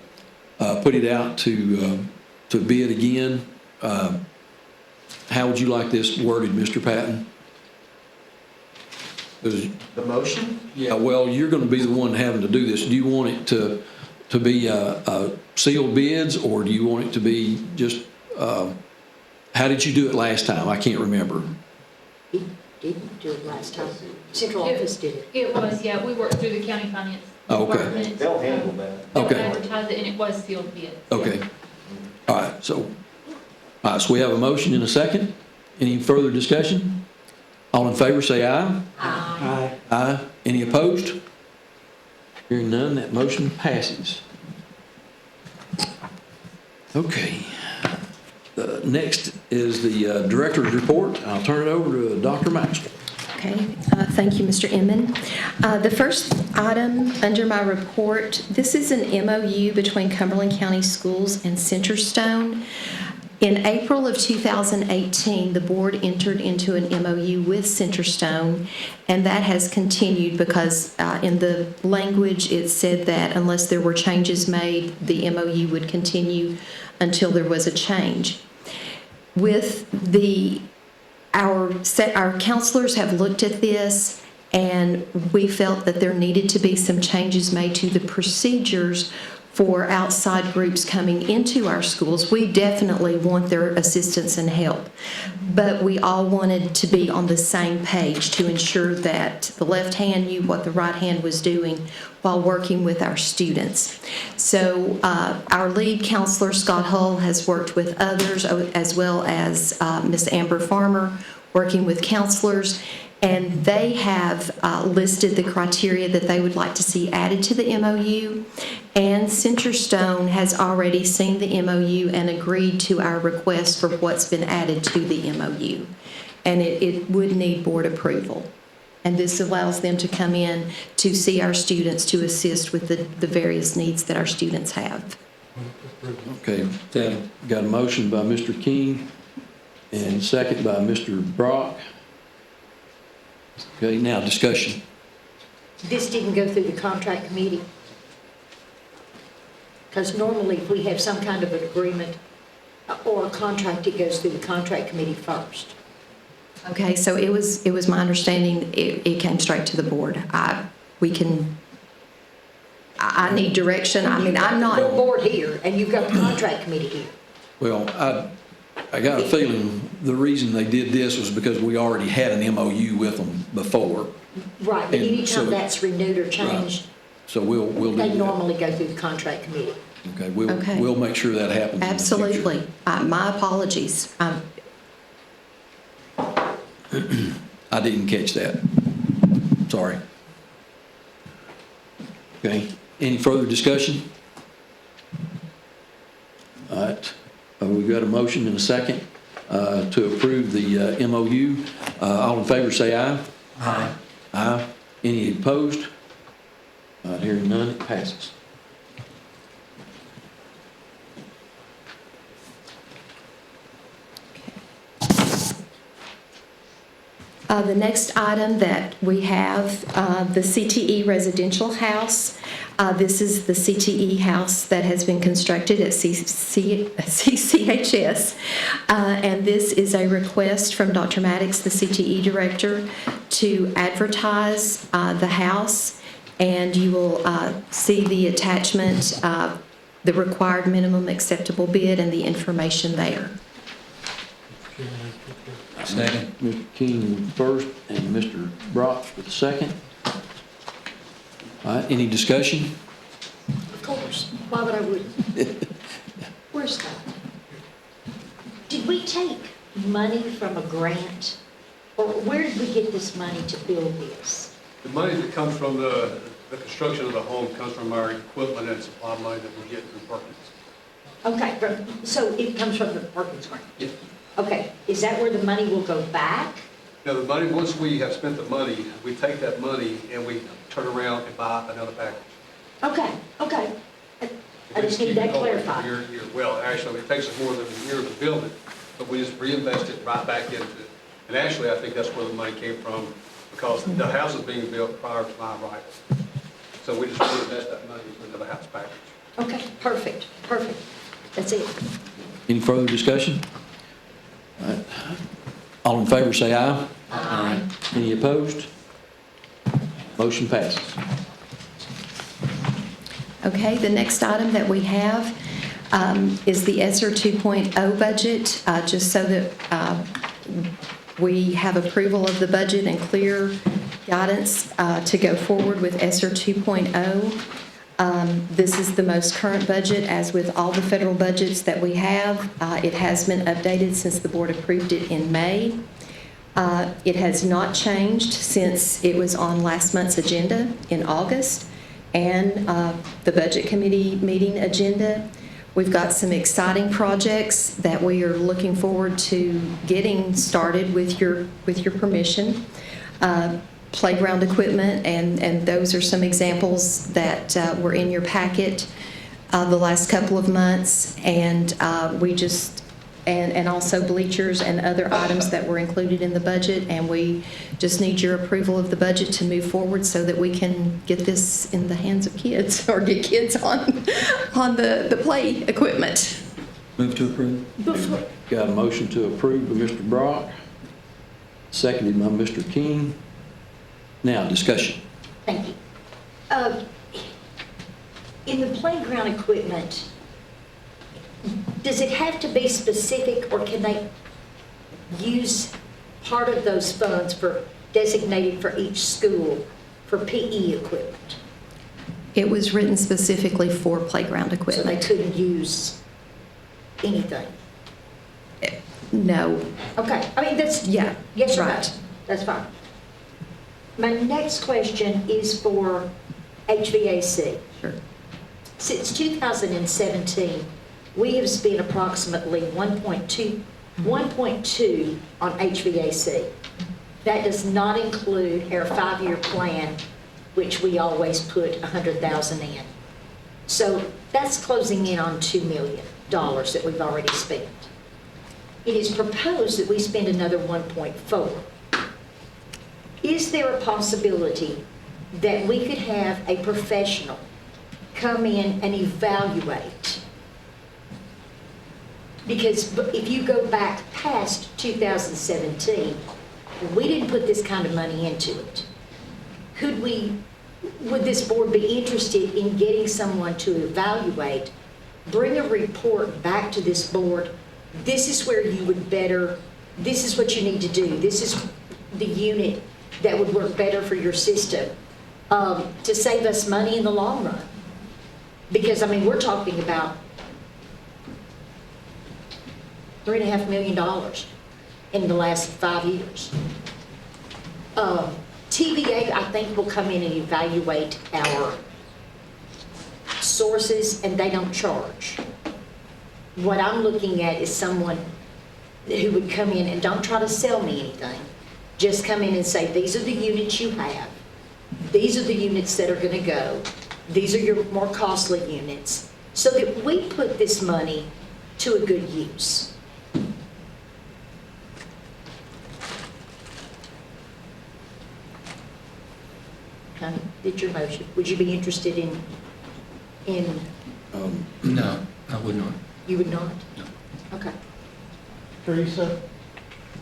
put it out to bid again. How would you like this worded, Mr. Patton? The motion? Yeah, well, you're going to be the one having to do this. Do you want it to be sealed bids, or do you want it to be just, how did you do it last time? I can't remember. He didn't do it last time. Central office did it. It was, yeah, we worked through the county finance Oh, okay. department. They'll handle that. Okay. They'll advertise it, and it was sealed bid. Okay. All right, so we have a motion and a second. Any further discussion? All in favor, say aye. Aye. Aye. Any opposed? Hearing none, that motion passes. Okay. Next is the director's report. I'll turn it over to Dr. Maxwell. Okay, thank you, Mr. Inman. The first item under my report, this is an MOU between Cumberland County Schools and Centerstone. In April of 2018, the board entered into an MOU with Centerstone, and that has continued because in the language it said that unless there were changes made, the MOU would continue until there was a change. With our counselors have looked at this, and we felt that there needed to be some changes made to the procedures for outside groups coming into our schools. We definitely want their assistance and help, but we all wanted to be on the same page to ensure that the left hand knew what the right hand was doing while working with our students. So our lead counselor, Scott Hull, has worked with others, as well as Ms. Amber Farmer, working with counselors, and they have listed the criteria that they would like to see added to the MOU, and Centerstone has already seen the MOU and agreed to our request for what's been added to the MOU, and it would need board approval. And this allows them to come in to see our students, to assist with the various needs that our students have. Okay, got a motion by Mr. King and second by Mr. Brock. Okay, now discussion. This didn't go through the contract committee? Because normally if we have some kind of an agreement or a contract, it goes through the contract committee first. Okay, so it was my understanding it came straight to the board. I need direction. I mean, I'm not. You're board here, and you've got the contract committee here. Well, I got a feeling the reason they did this was because we already had an MOU with them before. Right, but And anytime so- that's renewed or changed, So we'll do they that. normally go through the contract committee. Okay, Okay. we'll make sure that happens in the future. Absolutely. My apologies. I didn't catch that. Sorry. Okay, any further discussion? All right, we've got a motion and a second to approve the MOU. All in favor say aye. Aye. Aye. Any opposed? Hearing none, it passes. The next item that we have, the CTE residential house. This is the CTE house that has been constructed at CCHS. And this is a request from Dr. Maddox, the CTE director, to advertise the house. And you will see the attachment, the required minimum acceptable bid, and the information there. Second. Mr. King first and Mr. Brock for the second. All right, any discussion? Of course, why would I wouldn't? Where's Scott? Did we take money from a grant? Or where did we get this money to build this? The money that comes from the construction of the home comes from our equipment and supply money that we get through Perkins. Okay, so it comes from the Perkins grant? Yes. Okay, is that where the money will go back? Now, the money, once we have spent the money, we take that money and we turn around and buy another package. Okay. I just need that clarified. Well, actually, it takes us more than a year to build it, but we just reinvest it right back into it. And actually, I think that's where the money came from, because the house is being built prior to my arrival. So we just reinvest that money into another house package. Okay, perfect. That's it. Any further discussion? All right. All in favor, say aye. Aye. Any opposed? Motion passes. Okay, the next item that we have is the ESSER 2.0 budget, just so that we have approval of the budget and clear guidance to go forward with ESSER 2.0. This is the most current budget, as with all the federal budgets that we have. It has been updated since the board approved it in May. It has not changed since it was on last month's agenda in August and the Budget Committee meeting agenda. We've got some exciting projects that we are looking forward to getting started with your permission. Playground equipment, and those are some examples that were in your packet the last couple of months, and and also bleachers and other items that were included in the budget, and we just need your approval of the budget to move forward so that we can get this in the hands of kids, or get kids on the play equipment. Move to approve. Got a motion to approve by Mr. Brock, seconded by Mr. King. Now, discussion. Thank you. In the playground equipment, does it have to be specific, or can they use part of those funds designated for each school for PE equipment? It was written specifically for playground So equipment. they couldn't use anything? No. Okay, I mean, that's, Yeah, yes or no? right. That's fine. My next question is for HVAC. Sure. Since 2017, we have spent approximately 1.2 on HVAC. That does not include our 5-year plan, which we always put $100,000 in. So that's closing in on $2 million that we've already spent. It is proposed that we spend another 1.4. Is there a possibility that we could have a professional come in and evaluate? Because if you go back past 2017, we didn't put this kind of money into it. Would this board be interested in getting someone to evaluate, bring a report back to this board? This is where you would this is what you need to do. This is the unit that would work better for your system to save us money in the long run. Because, I mean, we're talking about $3.5 million in the last 5 years. TVA, I think, will come in and evaluate our sources, and they don't charge. What I'm looking at is someone who would come in and don't try to sell me anything. Just come in and say, these are the units you have. These are the units that are going to go. These are your more costly units. So that we put this money to a good use. Connie, did your motion. Would you be interested in? No, I would not. You would not? No. Okay. Teresa,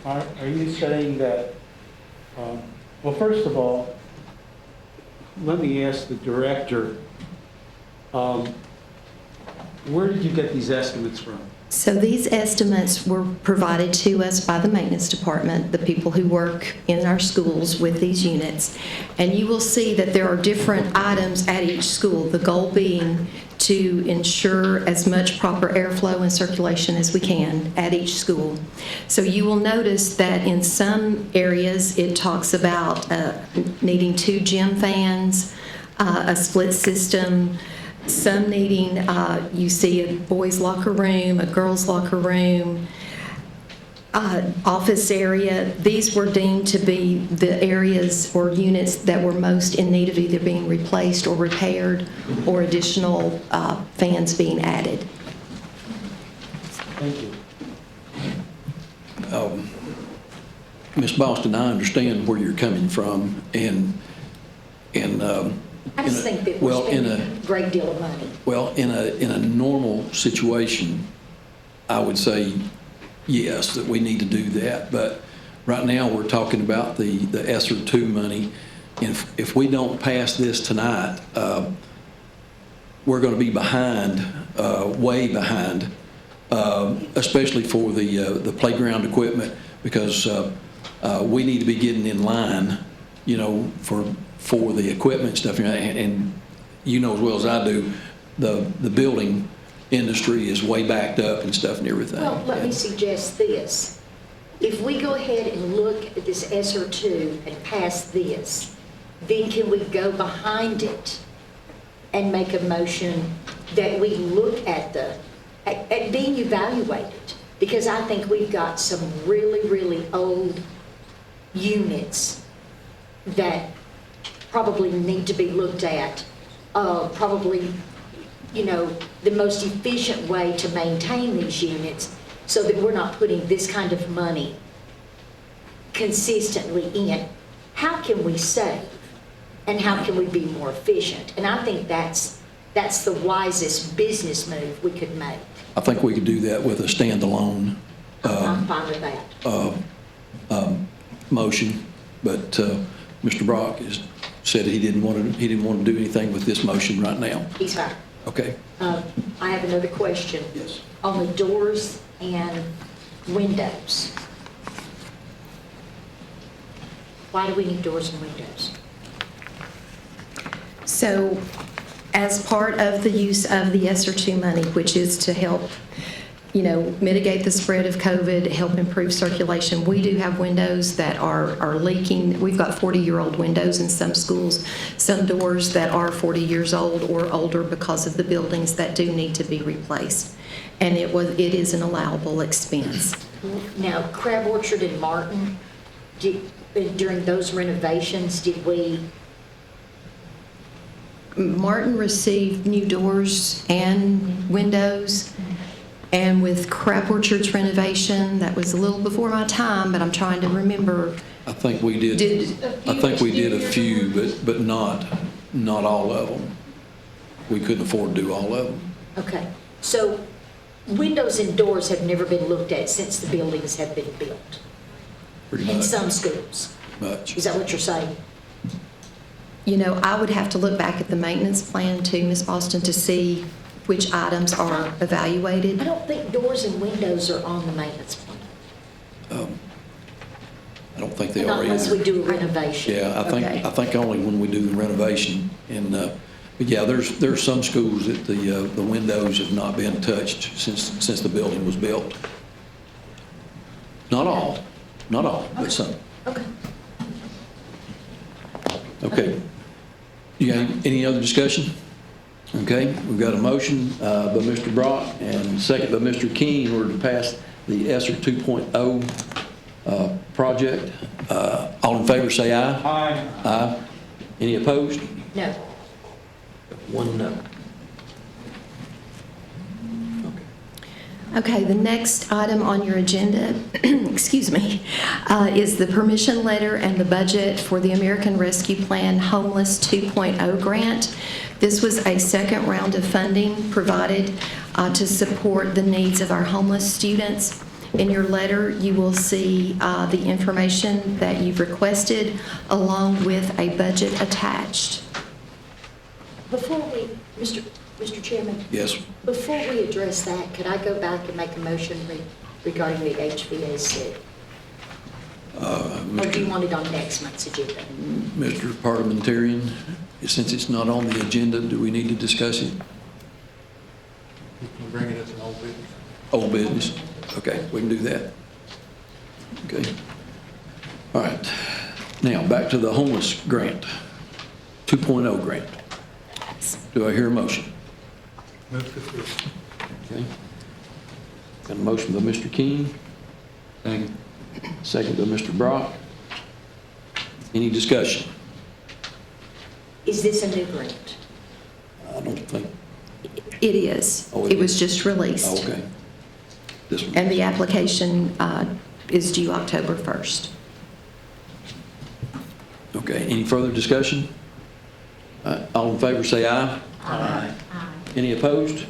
are you saying that, well, first of all, let me ask the director, where did you get these estimates from? So these estimates were provided to us by the maintenance department, the people who work in our schools with these units. And you will see that there are different items at each school, the goal being to ensure as much proper airflow and circulation as we can at each school. So you will notice that in some areas it talks about needing 2 gym fans, a split system, some needing, you see a boys' locker room, a girls' locker room. office area. These were deemed to be the areas or units that were most in need of either being replaced or repaired or additional fans being added. Thank you. Ms. Boston, I understand where you're coming from, and I just think that we're spending a great deal of money. well, in a normal situation, I would say yes, that we need to do that. But right now, we're talking about the ESSER 2 money. And if we don't pass this tonight, we're going to be behind, way behind, especially for the playground equipment, because we need to be getting in line, you know, for the equipment stuff. And you know as well as I do, the building industry is way backed up and stuff and everything. Well, let me suggest this. If we go ahead and look at this ESSER 2 and pass this, then can we go behind it and make a motion that we look at being evaluated? Because I think we've got some really, really old units that probably need to be looked at, probably, you know, the most efficient way to maintain these units so that we're not putting this kind of money consistently in. How can we save and how can we be more efficient? And I think that's the wisest business move we could make. I think we could do that with a standalone I'm fine with that. motion, but Mr. Brock said he didn't want to do anything with this motion right now. He's fine. Okay. I have another question. Yes. On the doors and windows. Why do we need doors and windows? So as part of the use of the ESSER 2 money, which is to help, you know, mitigate the spread of COVID, help improve circulation, we do have windows that are leaking. We've got 40-year-old windows in some schools, some doors that are 40 years old or older because of the buildings that do need to be replaced. And it is an allowable expense. Now, Crab Orchard and Martin, during those renovations, Martin received new doors and windows. And with Crab Orchard's renovation, that was a little before my time, but I'm trying to remember. I think we did a few, but not all of them. We couldn't afford to do all of them. Okay, so windows and doors have never been looked at since the buildings have been built Pretty in much. some schools. Much. Is that what you're saying? You know, I would have to look back at the maintenance plan too, Ms. Boston, to see which items are evaluated. I don't think doors and windows are on the maintenance plan. I don't think they Not are unless either. we do a renovation. Yeah, Okay. I think only when we do the renovation. And but yeah, there's some schools that the windows have not been touched since the building was built. Not all, but some. Okay. Okay. You got any other discussion? Okay, we've got a motion by Mr. Brock and second by Mr. King in order to pass the ESSER 2.0 project. All in favor say aye. Aye. Aye. Any opposed? No. One no. Okay, the next item on your agenda, excuse me, is the permission letter and the budget for the American Rescue Plan Homeless 2.0 grant. This was a second round of funding provided to support the needs of our homeless students. In your letter, you will see the information that you've requested along with a budget attached. Before we, Mr. Chairman, Yes. before we address that, could I go back and make a motion regarding the HVAC? Or do you want it on next month's agenda? Mr. Parliamentarian, since it's not on the agenda, do we need to discuss it? You can bring it as an old business. Old business? Okay, we can do that. Okay. All right. Now, back to the homeless grant, 2.0 grant. Do I hear a motion? Move to approve. Okay. Got a motion by Mr. King, Second. Second by Mr. Brock. Any discussion? Is this a new grant? I don't think, It is. Oh, It was just released. okay. This one. And the application is due October 1st. Okay, any further discussion? All in favor say aye. Aye. Any opposed?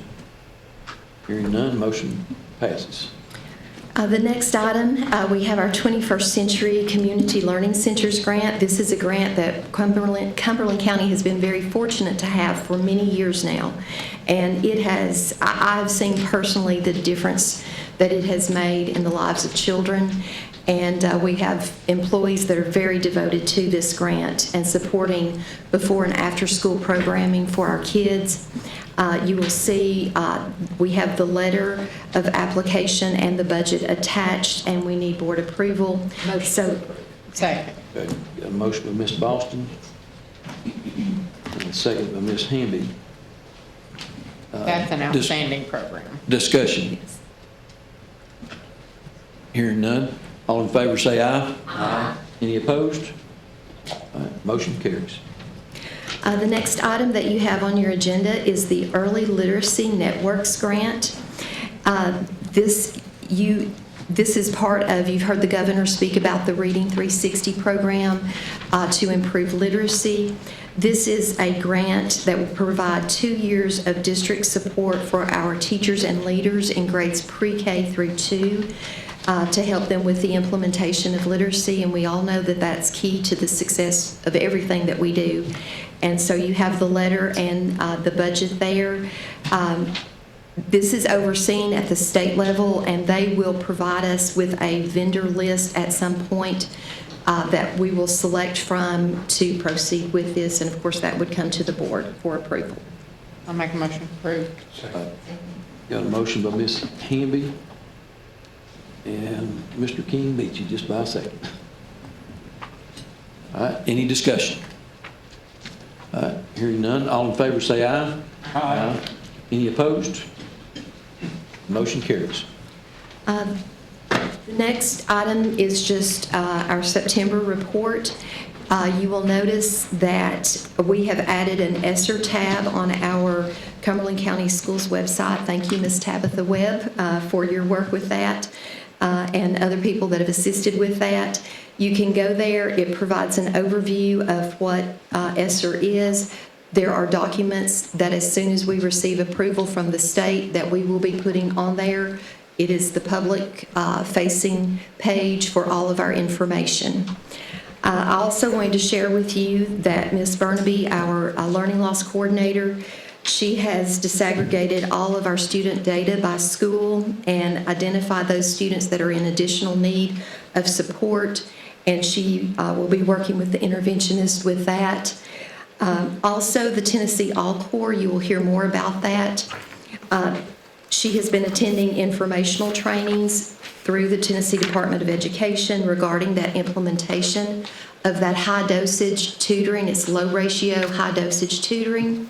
Hearing none, motion passes. The next item, we have our 21st Century Community Learning Centers grant. This is a grant that Cumberland County has been very fortunate to have for many years now. And it has, I've seen personally the difference that it has made in the lives of children. And we have employees that are very devoted to this grant and supporting before and after school programming for our kids. You will see we have the letter of application and the budget attached, and we need board approval. Second. Okay, got a motion by Ms. Boston and a second by Ms. Hamby. That's an outstanding program. Discussion. Hearing none. All in favor say aye. Aye. Any opposed? All right, motion carries. The next item that you have on your agenda is the Early Literacy Networks Grant. This is part of, you've heard the governor speak about the Reading 360 program to improve literacy. This is a grant that will provide 2 years of district support for our teachers and leaders in grades pre-K through 2. To help them with the implementation of literacy, and we all know that that's key to the success of everything that we do. And so you have the letter and the budget there. This is overseen at the state level, and they will provide us with a vendor list at some point that we will select from to proceed with this, and of course that would come to the board for approval. I'll make a motion to approve. Got a motion by Ms. Hamby, and Mr. King beat you just by a second. All right, any discussion? All right, hearing none, all in favor say aye. Aye. Any opposed? Motion carries. The next item is just our September report. You will notice that we have added an ESSER tab on our Cumberland County Schools website. Thank you, Ms. Tabitha Webb, for your work with that. And other people that have assisted with that. You can go there. It provides an overview of what ESSER is. There are documents that as soon as we receive approval from the state that we will be putting on there. It is the public facing page for all of our information. I also wanted to share with you that Ms. Burnaby, our learning loss coordinator, she has disaggregated all of our student data by school and identified those students that are in additional need of support, and she will be working with the interventionist with that. Also, the Tennessee All-Corps, you will hear more about that. She has been attending informational trainings through the Tennessee Department of Education regarding that implementation of that high-dosage tutoring. It's low-ratio, high-dosage tutoring.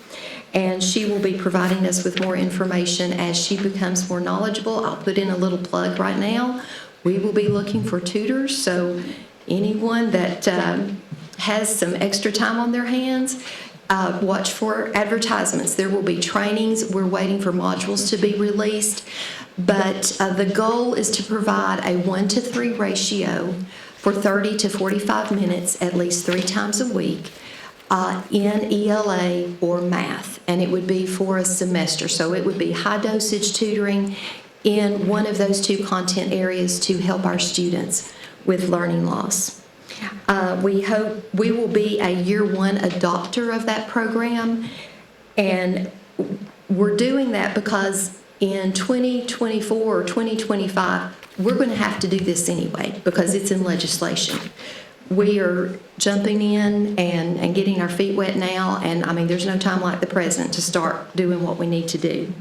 And she will be providing us with more information as she becomes more knowledgeable. I'll put in a little plug right now. We will be looking for tutors, so anyone that has some extra time on their hands, watch for advertisements. There will be trainings. We're waiting for modules to be released. But the goal is to provide a 1-to-3 ratio for 30 to 45 minutes at least 3 times a week in ELA or math, and it would be for a semester. So it would be high-dosage tutoring in one of those 2 content areas to help our students with learning loss. We hope we will be a year 1 adopter of that program, and we're doing that because in 2024 or 2025, we're going to have to do this anyway because it's in legislation. We are jumping in and getting our feet wet now, and I mean, there's no time like the present to start doing what we need to do.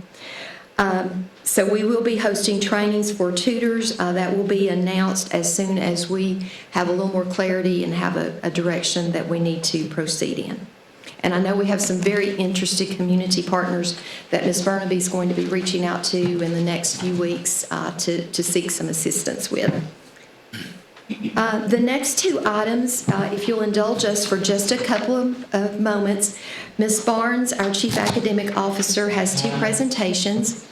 So we will be hosting trainings for tutors. That will be announced as soon as we have a little more clarity and have a direction that we need to proceed in. And I know we have some very interested community partners that Ms. Burnaby is going to be reaching out to in the next few weeks to seek some assistance with. The next two items, if you'll indulge us for just a couple of moments, Ms. Barnes, our Chief Academic Officer, has two presentations.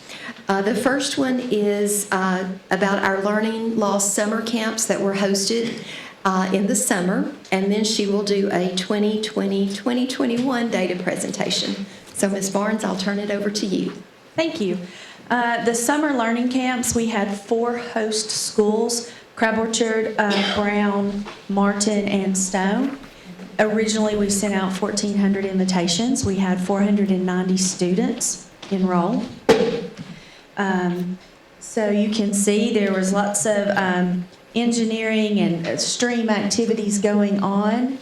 The first one is about our learning loss summer camps that were hosted in the summer, and then she will do a 2020-2021 data presentation. So Ms. Barnes, I'll turn it over to you. Thank you. The summer learning camps, we had 4 host schools: Crab Orchard, Brown, Martin, and Stone. Originally, we sent out 1,400 invitations. We had 490 students enroll. So you can see there was lots of engineering and STEAM activities going on.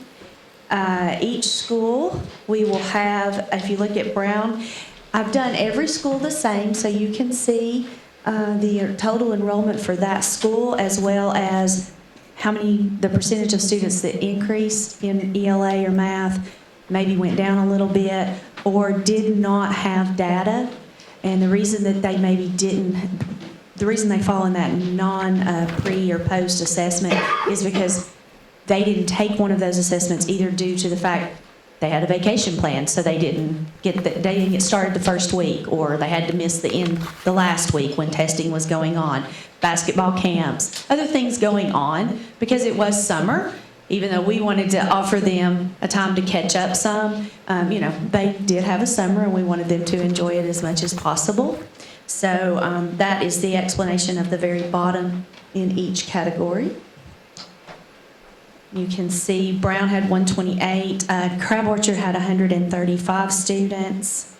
Each school, we will have, if you look at Brown, I've done every school the same, so you can see the total enrollment for that school, as well as the percentage of students that increased in ELA or math, maybe went down a little bit, or did not have data. And the reason that they maybe didn't, the reason they fall in that non-pre or post assessment is because they didn't take one of those assessments, either due to the fact they had a vacation plan, so they didn't get started the first week, or they had to miss the last week when testing was going on, basketball camps, other things going on, because it was summer. Even though we wanted to offer them a time to catch up some, they did have a summer, and we wanted them to enjoy it as much as possible. So that is the explanation of the very bottom in each category. You can see Brown had 128, Crab Orchard had 135 students.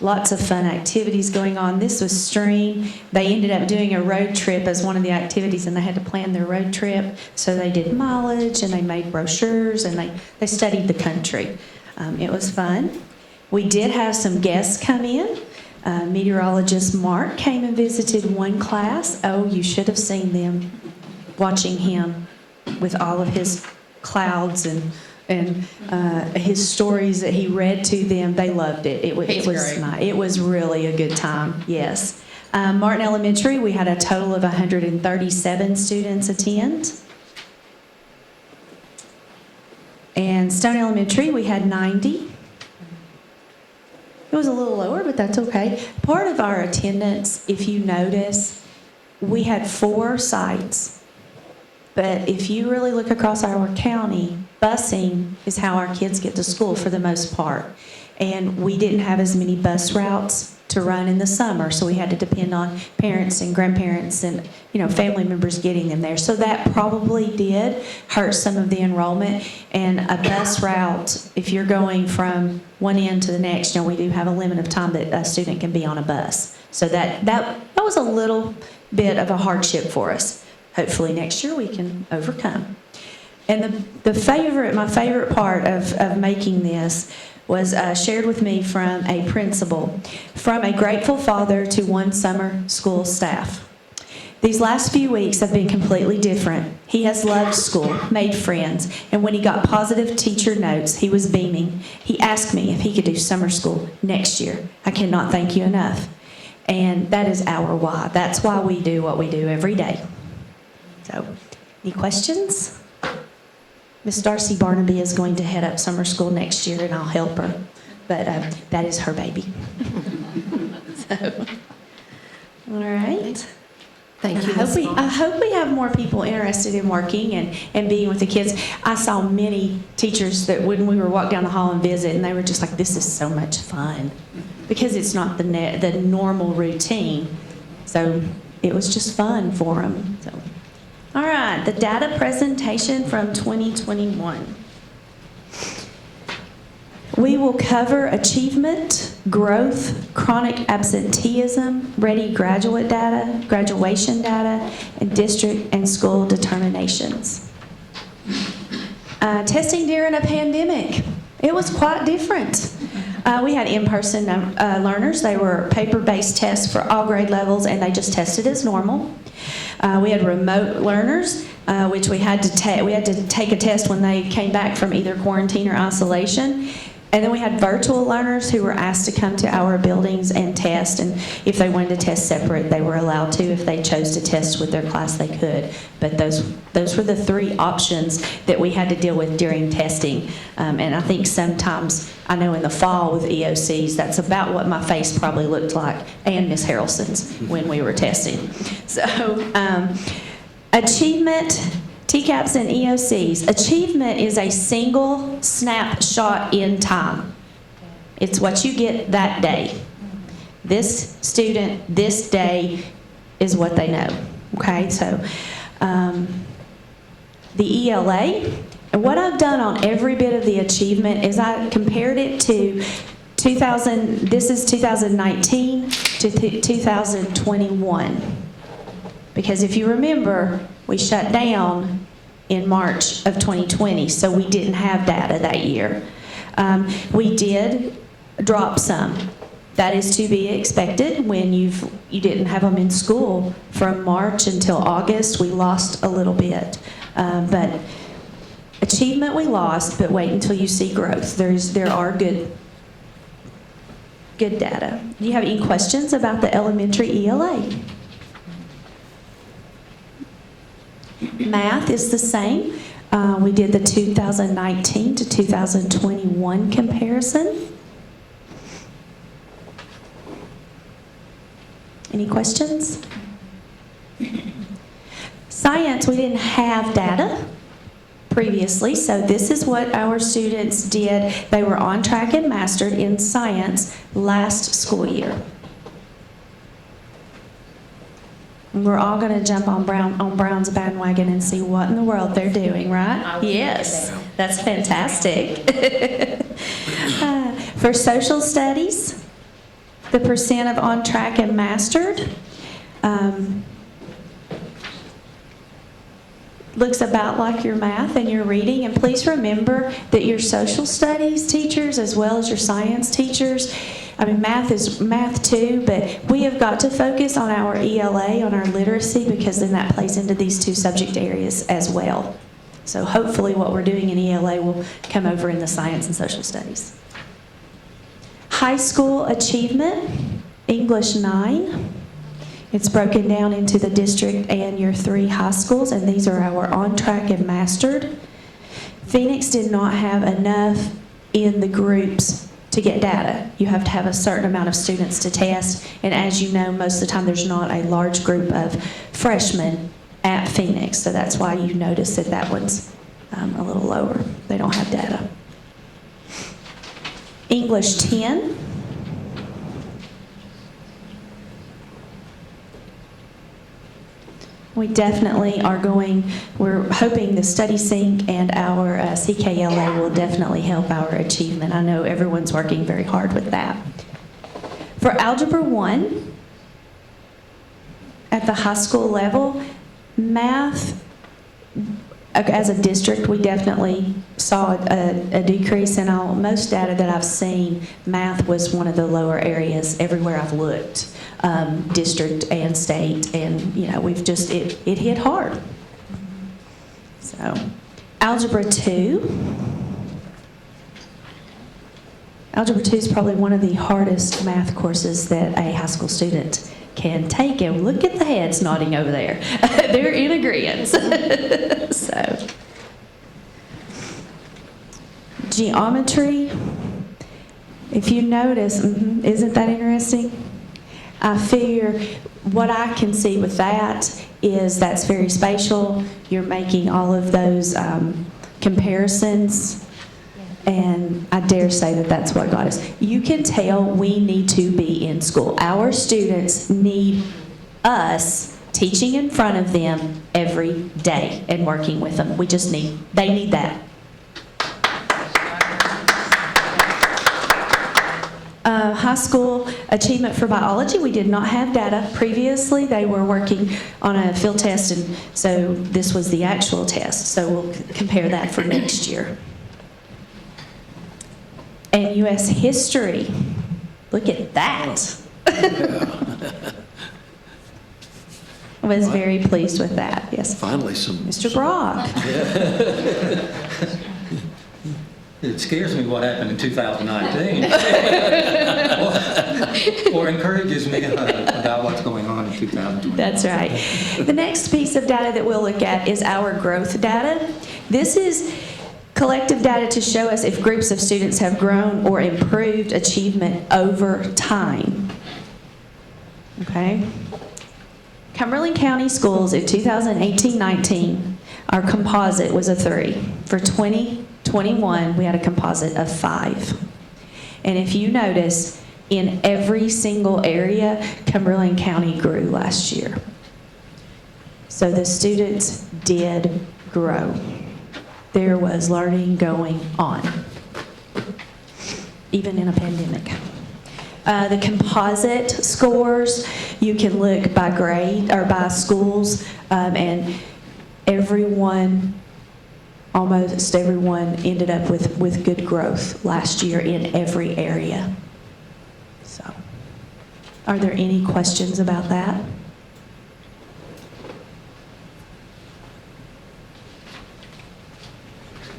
Lots of fun activities going on. This was STREAM. They ended up doing a road trip as one of the activities, and they had to plan their road trip. So they did mileage, and they made brochures, and they studied the country. It was fun. We did have some guests come in. Meteorologist Mark came and visited one class. Oh, you should have seen them watching him with all of his clouds and his stories that he read to them. They loved it. It was really a good time. Yes. Martin Elementary, we had a total of 137 students attend. And Stone Elementary, we had 90. It was a little lower, but that's okay. Part of our attendance, if you notice, we had 4 sites. But if you really look across our county, busing is how our kids get to school for the most part. And we didn't have as many bus routes to run in the summer, so we had to depend on parents and grandparents and family members getting them there. So that probably did hurt some of the enrollment. And a bus route, if you're going from one end to the next, we do have a limit of time that a student can be on a bus. So that was a little bit of a hardship for us. Hopefully next year we can overcome. And my favorite part of making this was shared with me from a principal, from a grateful father to one summer school staff. These last few weeks have been completely different. He has loved school, made friends, and when he got positive teacher notes, he was beaming. He asked me if he could do summer school next year. I cannot thank you enough. And that is our why. That's why we do what we do every day. So, any questions? Miss Darcy Barnaby is going to head up summer school next year, and I'll help her. But that is her baby. So, all right. Thank you. I hope we have more people interested in working and being with the kids. I saw many teachers that when we were walk down the hall and visit, and they were just like, "This is so much fun," because it's not the normal routine. So it was just fun for them. So. All right, the data presentation from 2021. We will cover achievement, growth, chronic absenteeism, ready graduate data, graduation data, and district and school determinations. Testing during a pandemic. It was quite different. We had in-person learners. They were paper-based tests for all grade levels, and they just tested as normal. We had remote learners, which we had to take a test when they came back from either quarantine or isolation. And then we had virtual learners who were asked to come to our buildings and test, and if they wanted to test separate, they were allowed to. If they chose to test with their class, they could. But those were the three options that we had to deal with during testing. And I think sometimes, I know in the fall with EOCs, that's about what my face probably looked like, and Miss Harrelson's, when we were testing. So, achievement, TCAPs and EOCs. Achievement is a single snapshot in time. It's what you get that day. This student, this day, is what they know. Okay, so the ELA, and what I've done on every bit of the achievement is I compared it to 2019 to 2021. Because if you remember, we shut down in March of 2020, so we didn't have data that year. We did drop some. That is to be expected when you didn't have them in school from March until August. We lost a little bit, but achievement we lost. But wait until you see growth. There are good data. Do you have any questions about the elementary ELA? Math is the same. We did the 2019 to 2021 comparison. Any questions? Science, we didn't have data previously, so this is what our students did. They were on track and mastered in science last school year. And we're all going to jump on Brown's bandwagon and see what in the world they're doing, right? Yes, that's fantastic. For social studies, the percent of on track and mastered looks about like your math and your reading. And please remember that your social studies teachers, as well as your science teachers, I mean, math is math too, but we have got to focus on our ELA, on our literacy, because then that plays into these two subject areas as well. So hopefully what we're doing in ELA will come over in the science and social studies. High school achievement, English 9. It's broken down into the district and your 3 high schools, and these are our on track and mastered. Phoenix did not have enough in the groups to get data. You have to have a certain amount of students to test, and as you know, most of the time there's not a large group of freshmen at Phoenix, so that's why you notice that that one's a little lower. They don't have data. English 10. We definitely are we're hoping the Study Sync and our CKLA will definitely help our achievement. I know everyone's working very hard with that. For Algebra 1, at the high school level, math, as a district, we definitely saw a decrease in most data that I've seen. Math was one of the lower areas everywhere I've looked. District and state, and we've just, it hit hard. So, Algebra 2. Algebra 2 is probably one of the hardest math courses that a high school student can take, and look at the heads nodding over there. They're in agreement. So, geometry, if you notice, isn't that interesting? I figure what I can see with that is that's very spatial. You're making all of those comparisons, and I dare say that that's what got us. You can tell we need to be in school. Our students need us teaching in front of them every day and working with them. They need that. High school achievement for biology, we did not have data previously. They were working on a field test, and so this was the actual test. So we'll compare that for next year. And U.S. history, look at that. I was very pleased with that, yes. Finally some... Mr. Brock. it scares me what happened in 2019. or encourages me about what's going on in 2020. That's right. The next piece of data that we'll look at is our growth data. This is collective data to show us if groups of students have grown or improved achievement over time. Okay? Cumberland County Schools in 2018-19, our composite was a 3. For 2021, we had a composite of 5. And if you notice, in every single area, Cumberland County grew last year. So the students did grow. There was learning going on, even in a pandemic. The composite scores, you can look by grade or by schools, and almost everyone ended up with good growth last year in every area. So, are there any questions about that?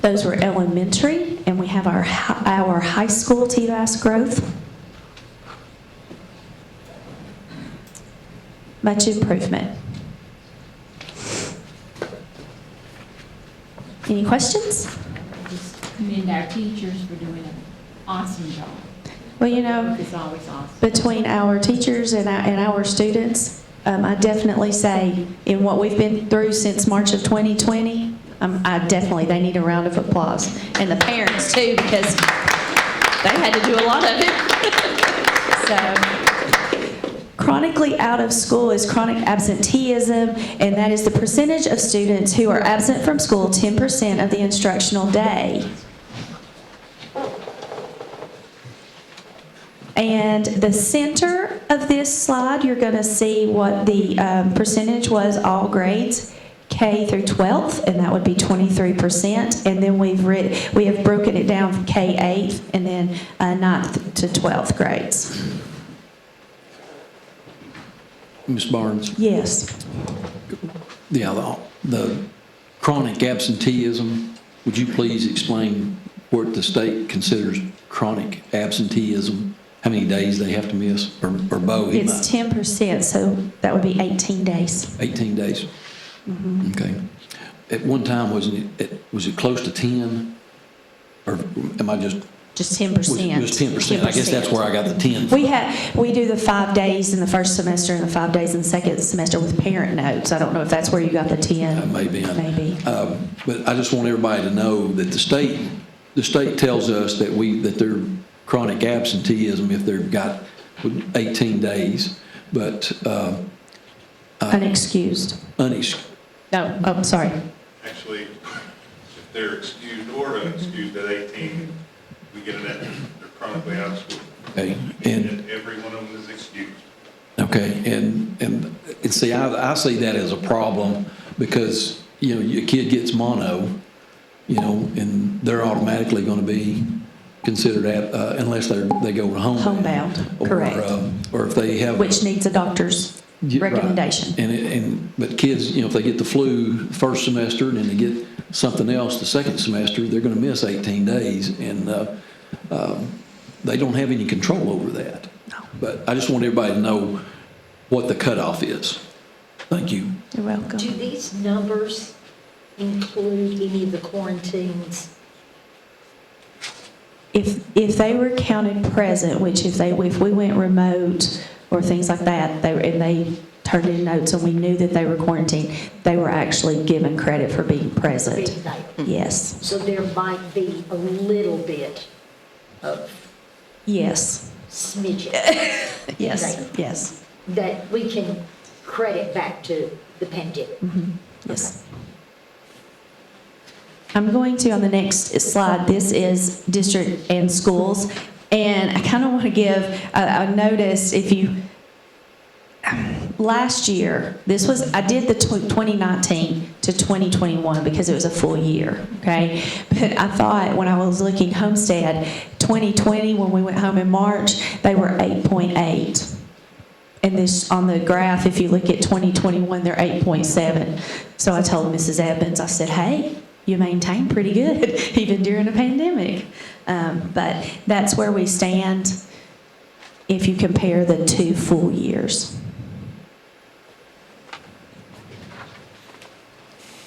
Those were elementary, and we have our high school TVAS growth. Much improvement. Any questions? Just commend our teachers for doing an awesome job. Well, you know, Work is always awesome. between our teachers and our students, I definitely say in what we've been through since March of 2020, they need a round of applause. And the parents too, because they had to do a lot of it. So, chronically out of school is chronic absenteeism, and that is the percentage of students who are absent from school 10% of the instructional day. And the center of this slide, you're going to see what the percentage was, all grades, K through 12th, and that would be 23%. And then we have broken it down from K-8 and then 9th to 12th grades. Ms. Barnes? Yes. Yeah, the chronic absenteeism, would you please explain what the state considers chronic absenteeism? How many days they have to miss, or BOE? It's 10%, so that would be 18 days. 18 days. Mm-hmm. Okay. At one time, was it close to 10? Or am I just 10%. It was 10%. I guess that's where I got the 10. We do the 5 days in the first semester and the 5 days in the second semester with parent notes. I don't know if that's where you got the 10. Maybe. Maybe. But I just want everybody to know that the state tells us that they're chronic absenteeism if they've got 18 days, but unexcused. No, oh, sorry. Actually, if they're excused or unexcused at 18, we get an F. They're chronically out of school. Okay, and every one of them is excused. Okay, and see, I see that as a problem because your kid gets mono, and they're automatically going to be considered unless they go homebound. Correct. Or if they have which needs a doctor's recommendation. Right. But kids, if they get the flu first semester and then they get something else the second semester, they're going to miss 18 days, and they don't have any control over that. No. But I just want everybody to know what the cutoff is. Thank you. You're welcome. Do these numbers include any of the quarantines? If they were counted present, which if we went remote or things like that, they turned in notes and we knew that they were quarantined, they were actually given credit for being present. Yes. So there might be a little bit of yes smidgen. yes. That we can credit back to the pandemic. Mm-hmm. Yes. Okay. I'm going to, on the next slide, this is district and schools. And I kind of want to give, I noticed last year, I did the 2019 to 2021 because it was a full year, okay? But I thought when I was looking Homestead, 2020, when we went home in March, they were 8.8. And this, on the graph, if you look at 2021, they're 8.7. So I told Mrs. Evans, I said, hey, you maintain pretty good, even during a pandemic. But that's where we stand if you compare the 2 full years.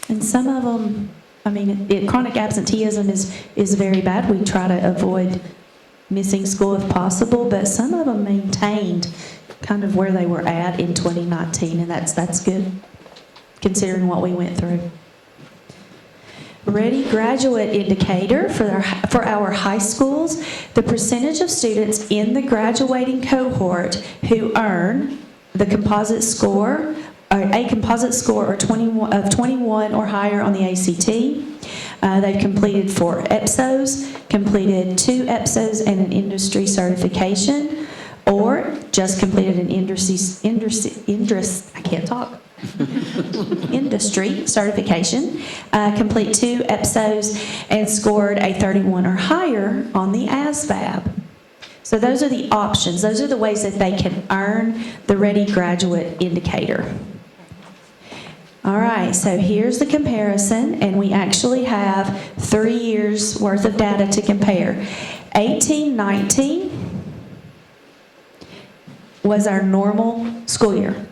And some of them, I mean, chronic absenteeism is very bad. We try to avoid missing school if possible, but some of them maintained kind of where they were at in 2019, and that's good, considering what we went through. Ready graduate indicator for our high schools, the percentage of students in the graduating cohort who earn the composite score, a composite score of 21 or higher on the ACT. They've completed 4 EPSOs, completed 2 EPSOs and an industry certification, or just completed an industry certification, complete 2 EPSOs, and scored a 31 or higher on the ASVAB. So those are the options. Those are the ways that they can earn the Ready Graduate Indicator. All right, so here's the comparison, and we actually have 3 years worth of data to compare. 18-19 was our normal school year.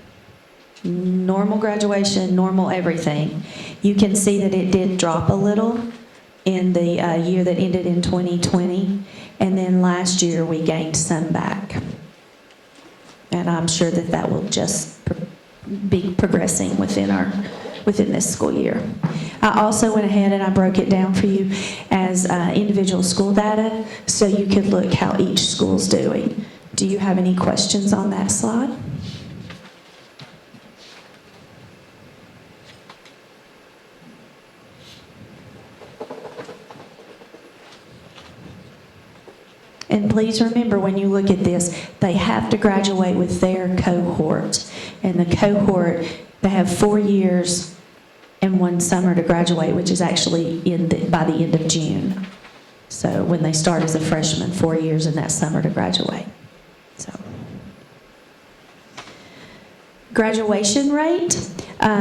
Normal graduation, normal everything. You can see that it did drop a little in the year that ended in 2020, and then last year we gained some back. And I'm sure that will just be progressing within this school year. I also went ahead and I broke it down for you as individual school data, so you could look how each school's doing. Do you have any questions on that slide? And please remember, when you look at this, they have to graduate with their cohort. And the cohort, they have 4 years and 1 summer to graduate, which is actually by the end of June. So when they start as a freshman, 4 years in that summer to graduate. So, graduation rate.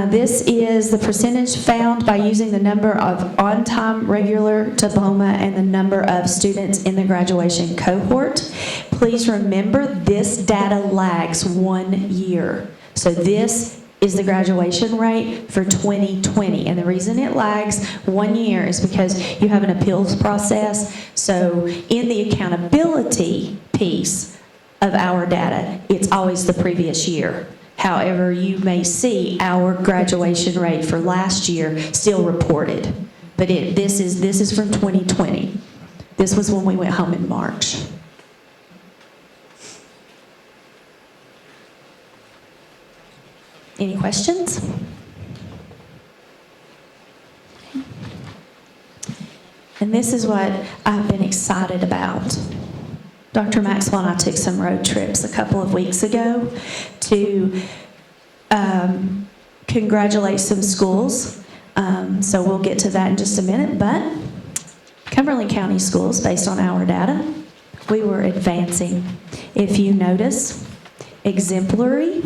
This is the percentage found by using the number of on-time regular diploma and the number of students in the graduation cohort. Please remember, this data lags 1 year. So this is the graduation rate for 2020. And the reason it lags 1 year is because you have an appeals process. So in the accountability piece of our data, it's always the previous year. However, you may see our graduation rate for last year still reported, but this is from 2020. This was when we went home in March. Any questions? And this is what I've been excited about. Dr. Maxwell and I took some road trips a couple of weeks ago to congratulate some schools. So we'll get to that in just a minute. But Cumberland County schools, based on our data, we were advancing. If you notice, exemplary,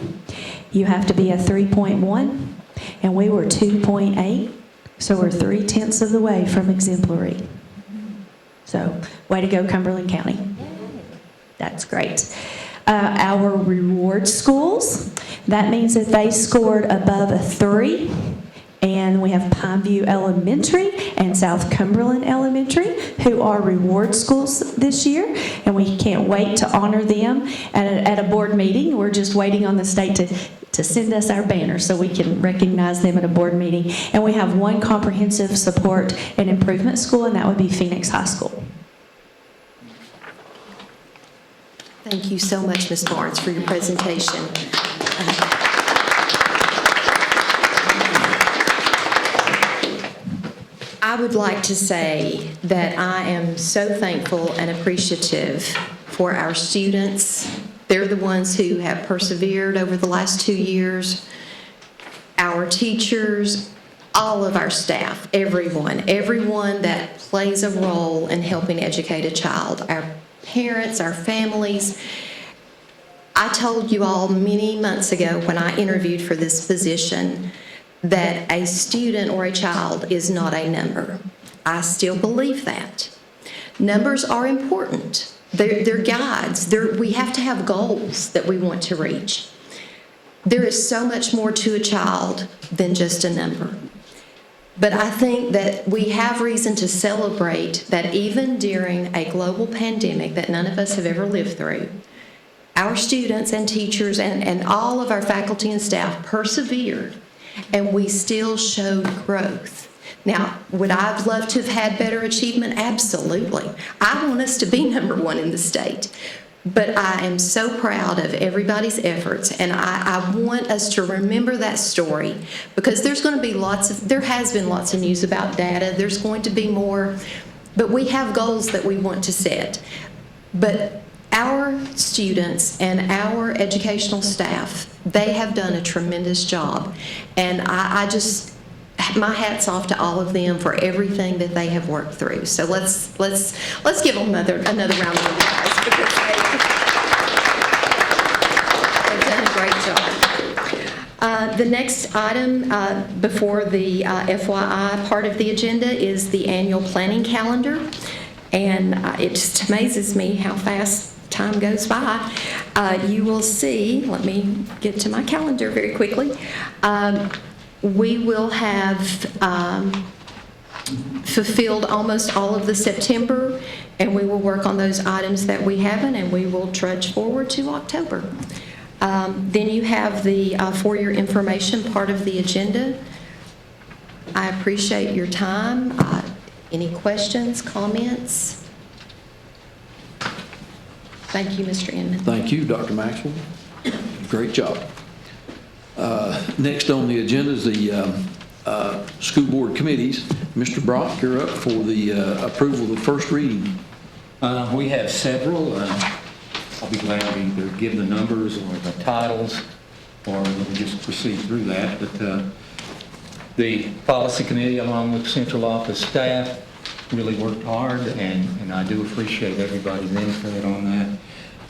you have to be a 3.1, and we were 2.8. So we're 0.3 of the way from exemplary. So way to go, Cumberland County. That's great. Our reward schools, that means that they scored above a 3. And we have Pineview Elementary and South Cumberland Elementary, who are reward schools this year. And we can't wait to honor them at a board meeting. We're just waiting on the state to send us our banner so we can recognize them at a board meeting. And we have 1 comprehensive support and improvement school, and that would be Phoenix High School. Thank you so much, Ms. Barnes, for your presentation. I would like to say that I am so thankful and appreciative for our students. They're the ones who have persevered over the last 2 years. Our teachers, all of our staff, everyone that plays a role in helping educate a child. Our parents, our families. I told you all many months ago when I interviewed for this position that a student or a child is not a number. I still believe that. Numbers are important. They're guides. We have to have goals that we want to reach. There is so much more to a child than just a number. But I think that we have reason to celebrate that even during a global pandemic that none of us have ever lived through, our students and teachers and all of our faculty and staff persevered, and we still showed growth. Now, would I have loved to have had better achievement? Absolutely. I want us to be number one in the state. But I am so proud of everybody's efforts, and I want us to remember that story, because there has been lots of news about data. There's going to be more, but we have goals that we want to set. But our students and our educational staff, they have done a tremendous job, and my hat's off to all of them for everything that they have worked through. So let's give them another round of applause, because they've done a great job. The next item before the FYI part of the agenda is the annual planning calendar, and it just amazes me how fast time goes by. You will see, let me get to my calendar very quickly. We will have fulfilled almost all of the September, and we will work on those items that we haven't, and we will trudge forward to October. Then you have the for your information part of the agenda. I appreciate your time. Any questions, comments? Thank you, Mr. Inman. Thank you, Dr. Maxwell. Great job. Next on the agenda is the school board committees. Mr. Brock, you're up for the approval of the first reading. We have several. I'll be glad to either give the numbers or the titles, or we'll just proceed through that. But the policy committee, along with central office staff, really worked hard, and I do appreciate everybody's input on that.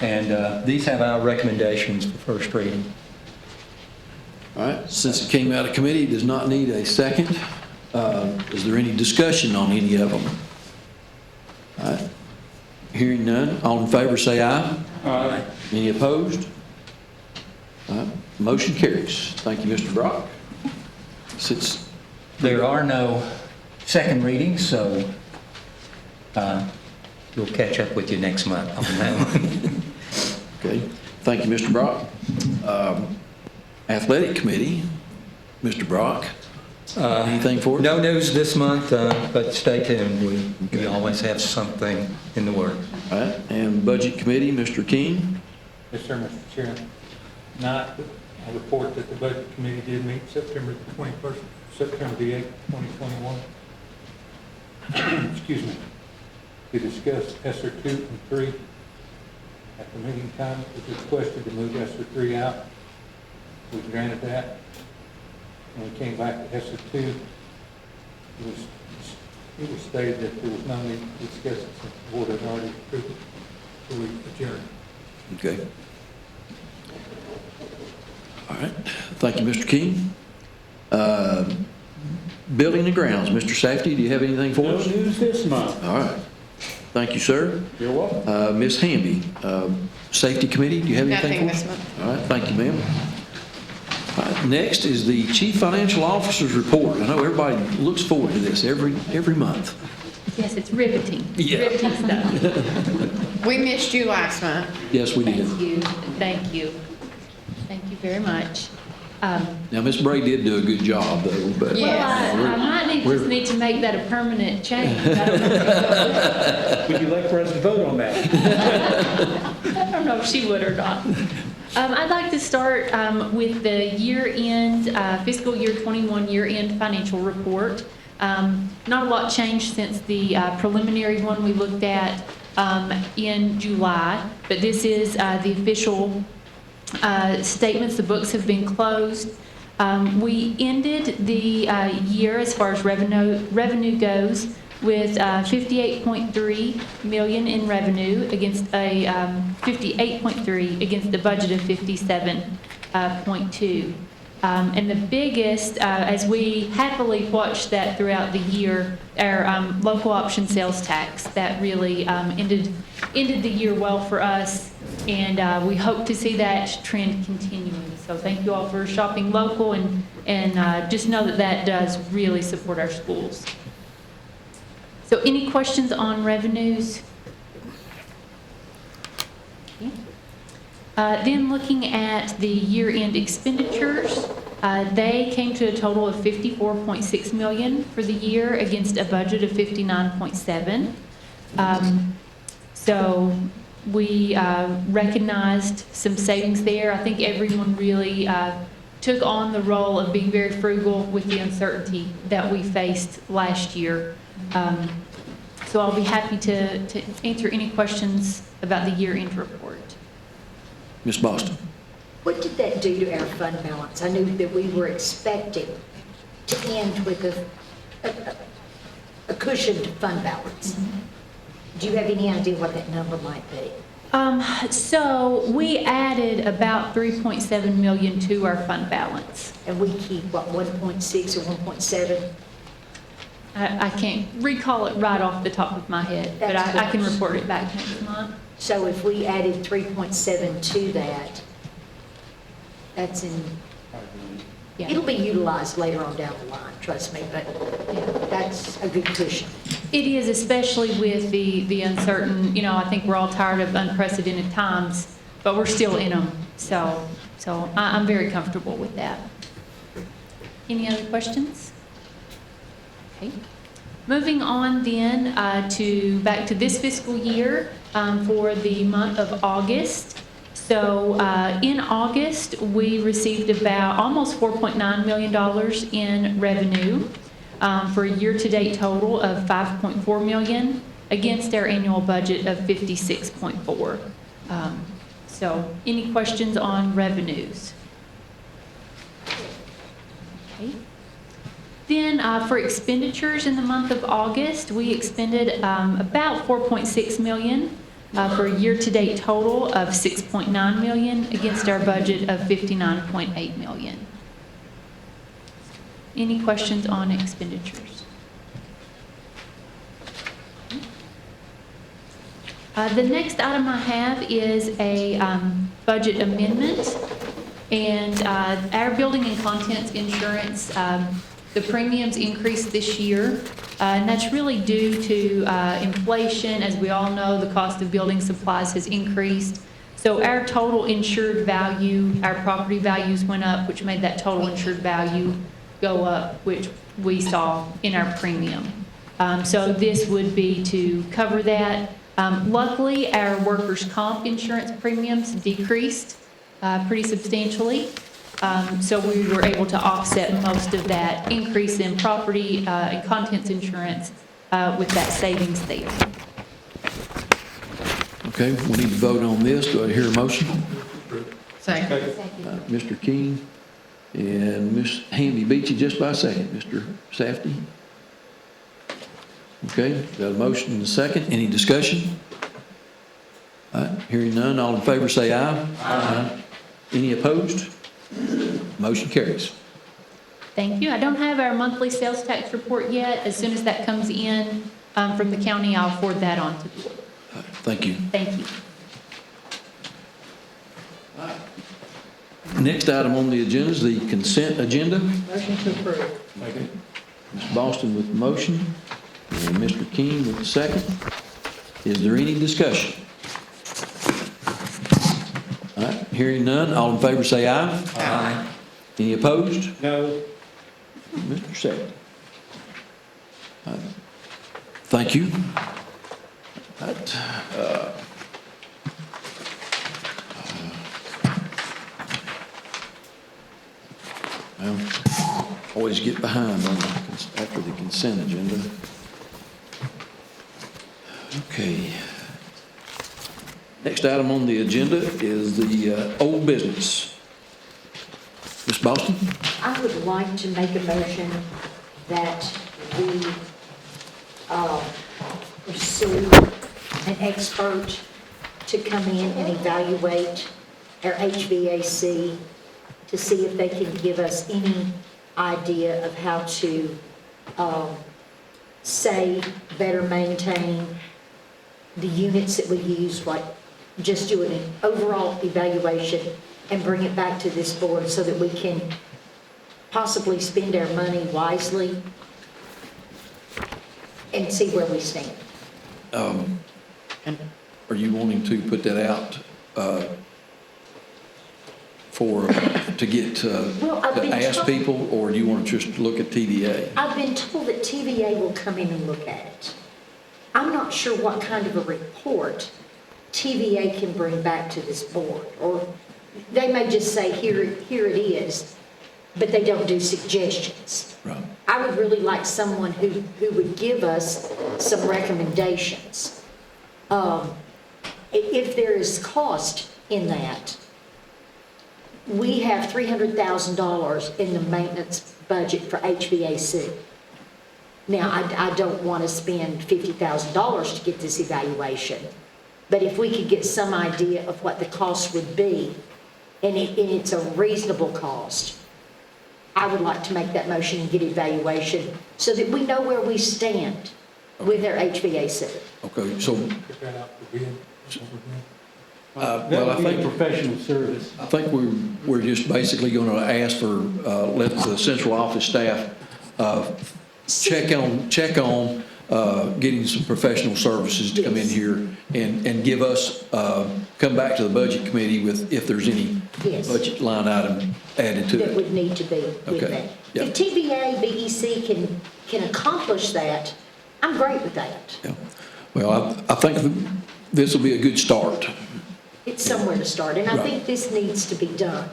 And these have our recommendations for first reading. All right, since it came out of committee, it does not need a second. Is there any discussion on any of them? All right. Hearing none, all in favor say aye. Aye. Any opposed? All right. Motion carries. Thank you, Mr. Brock. Since there are no second readings, so we'll catch up with you next month on that one. Okay. Thank you, Mr. Brock. Athletic Committee, Mr. Brock, anything for us? No news this month, but stay tuned. We always have something in the works. All right. And Budget Committee, Mr. King. Yes, sir, Mr. Chairman. Tonight, I report that the Budget Committee did meet September the 21st, September the 8th, 2021. Excuse me. To discuss ESSER 2 and 3. At the meeting time, it was requested to move ESSER 3 out. We granted that. When we came back to ESSER 2, it was stated that there was no need to discuss it since the board had already approved it. So we adjourned. Okay. All right. Thank you, Mr. King. Building and Grounds, Mr. Safety, do you have anything for us? No news this month. All right. Thank you, sir. You're welcome. Ms. Hamby, Safety Committee, do you have anything for us? Nothing this month. All right. Thank you, ma'am. All right. Next is the Chief Financial Officer's report. I know everybody looks forward to this every month. Yes, it's riveting. Yeah. Riveting stuff. We missed you last month. Yes, we did. Thank you. Thank you. Thank you very much. Now, Ms. Bray did do a good job, though. But Yes. Well, I might just need to make that a permanent change. I don't know. Would you like for us to vote on that? I don't know if she would or not. I'd like to start with the year-end, fiscal year 21 year-end financial report. Not a lot changed since the preliminary one we looked at in July, but this is the official statements. The books have been closed. We ended the year, as far as revenue goes, with 58.3 million in revenue against a 58.3 against the budget of 57.2. And the biggest, as we happily watched that throughout the year, our local option sales tax, that really ended the year well for us, and we hope to see that trend continuing. So thank you all for shopping local, and just know that that does really support our schools. So any questions on revenues? Okay. Then looking at the year-end expenditures, they came to a total of $54.6 million for the year against a budget of $59.7. So we recognized some savings there. I think everyone really took on the role of being very frugal with the uncertainty that we faced last year. So I'll be happy to answer any questions about the year-end report. Ms. Boston. What did that do to our fund balance? I knew that we were expecting to end with a cushioned fund balance. Do you have any idea what that number might be? So we added about $3.7 million to our fund balance. And we keep, what, 1.6 or 1.7? I can't recall it right off the top of my head, but I can report it back next month. So if we added 3.7 to that, that's in, it'll be utilized later on down the line, trust me, but that's a good cushion. It is, especially with the uncertain, you know, I think we're all tired of unprecedented times, but we're still in them. So I'm very comfortable with that. Any other questions? Okay. Moving on then back to this fiscal year for the month of August. So in August, we received about almost $4.9 million in revenue for a year-to-date total of $5.4 million against our annual budget of $56.4. So any questions on revenues? Okay. Then for expenditures in the month of August, we expended about $4.6 million for a year-to-date total of $6.9 million against our budget of $59.8 million. Any questions on expenditures? The next item I have is a budget amendment, and our building and contents insurance, the premiums increased this year, and that's really due to inflation. As we all know, the cost of building supplies has increased. So our total insured value, our property values went up, which made that total insured value go up, which we saw in our premium. So this would be to cover that. Luckily, our workers' comp insurance premiums decreased pretty substantially. So we were able to offset most of that increase in property and contents insurance with that savings there. Okay, we need to vote on this. Do I hear a motion? Second. Mr. King and Ms. Hamby beat you just by a second. Mr. Safety? Okay, got a motion and a second. Any discussion? All right, hearing none, all in favor say aye. Aye. Any opposed? Motion carries. Thank you. I don't have our monthly sales tax report yet. As soon as that comes in from the county, I'll forward that on to the board. All right, thank you. Thank you. Next item on the agenda is the consent agenda. Motion to approve. Okay. Ms. Boston with the motion and Mr. King with the second. Is there any discussion? All right, hearing none, all in favor say aye. Aye. Any opposed? No. Mr. Sept. Thank you. Well, always get behind on after the consent agenda. Okay. Next item on the agenda is the old business. Ms. Boston? I would like to make a motion that we pursue an expert to come in and evaluate our HVAC to see if they can give us any idea of how to save, better maintain the units that we use, like just doing an overall evaluation and bring it back to this board so that we can possibly spend our money wisely and see where we stand. Are you wanting to put that out to get, Well, I've to been ask told- people, or do you want to just look at TVA? I've been told that TVA will come in and look at it. I'm not sure what kind of a report TVA can bring back to this board, or they may just say, here it is, but they don't do suggestions. Right. I would really like someone who would give us some recommendations. If there is cost in that, we have $300,000 in the maintenance budget for HVAC. Now, I don't want to spend $50,000 to get this evaluation, but if we could get some idea of what the cost would be, and it's a reasonable cost, I would like to make that motion and get evaluation so that we know where we stand with our HVAC. Okay, so, Put that out for bid. That well, I would be a think, professional service. I think we're just basically going to ask for, let the central office staff check on getting some professional services to come in here and give us, come back to the budget committee with, if there's any Yes. budget line item added to That it. would need to be with Okay, that. yeah. If TVA, BEC can accomplish that, I'm great with that. Yeah. Well, I think this will be a good start. It's somewhere to start, and I Right. think this needs to be done,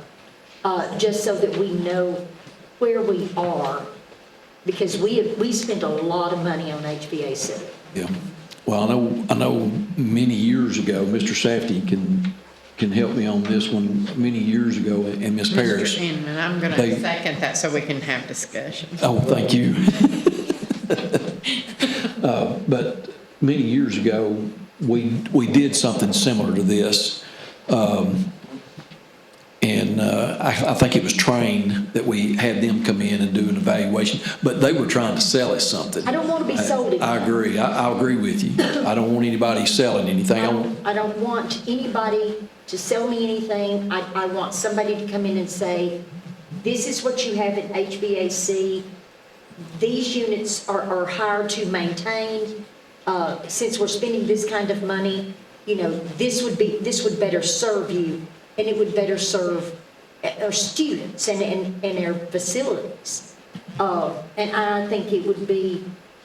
just so that we know where we are, because we spent a lot of money on HVAC. Yeah. Well, I know many years ago, Mr. Safety can help me on this one, many years ago, and Ms. Parrish. Mr. Inman, I'm going They- to second that so we can have discussion. Oh, thank you. But many years ago, we did something similar to this. And I think it was Train that we had them come in and do an evaluation, but they were trying to sell us something. I don't want to be sold it. I agree. I agree with you. I don't want anybody selling anything. I don't want anybody to sell me anything. I want somebody to come in and say, this is what you have in HVAC. These units are hard to maintain. Since we're spending this kind of money, you know, this would better serve you, and it would better serve our students and our facilities. And I think it would be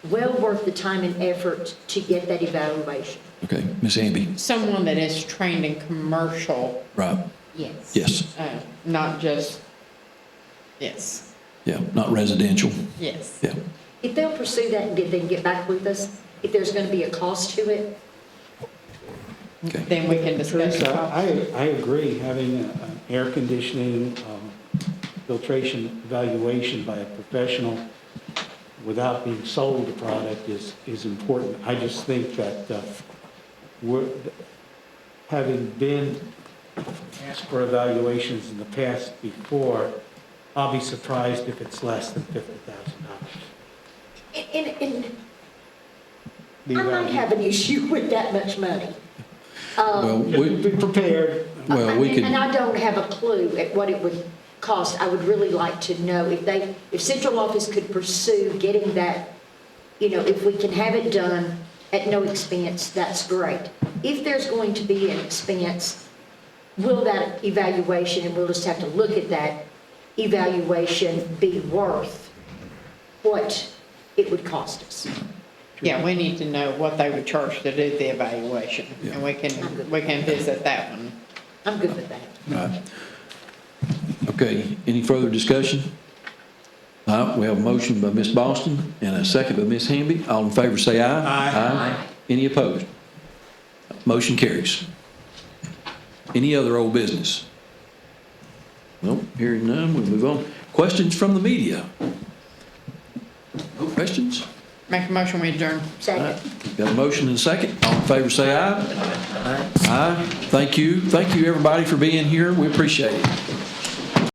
well worth the time and effort to get that evaluation. Okay, Ms. Amby. Someone that is trained in commercial, Right. yes. Yes. Not just, yes, Yeah, not residential. yes. Yeah. If they'll pursue that and then get back with us, if there's going to be a cost to it, Okay. Then we can discuss the Teresa, cost. I agree, having an air conditioning, filtration evaluation by a professional without being sold the product is important. I just think that having been asked for evaluations in the past before, I'll be surprised if it's less than $50,000. and I might have an issue with that much money. Well, Be prepared. well, we And could, I don't have a clue at what it would cost. I would really like to know if central office could pursue getting that, you know, if we can have it done at no expense, that's great. If there's going to be an expense, will that evaluation, and we'll just have to look at that evaluation, be worth what it would cost us? Yeah, we need to know what they would charge to do the evaluation, and we can visit that one. I'm good with that. right. Okay, any further discussion? All right, we have a motion by Ms. Boston and a second by Ms. Hamby. All in favor say aye. Aye. Any opposed? Motion carries. Any other old business? Well, hearing none, we'll move on. Questions from the media? No questions? Make a motion, we adjourn. All Second. right, got a motion and a second. All in favor say aye. Aye. Thank you. Thank you, everybody, for being here. We appreciate it.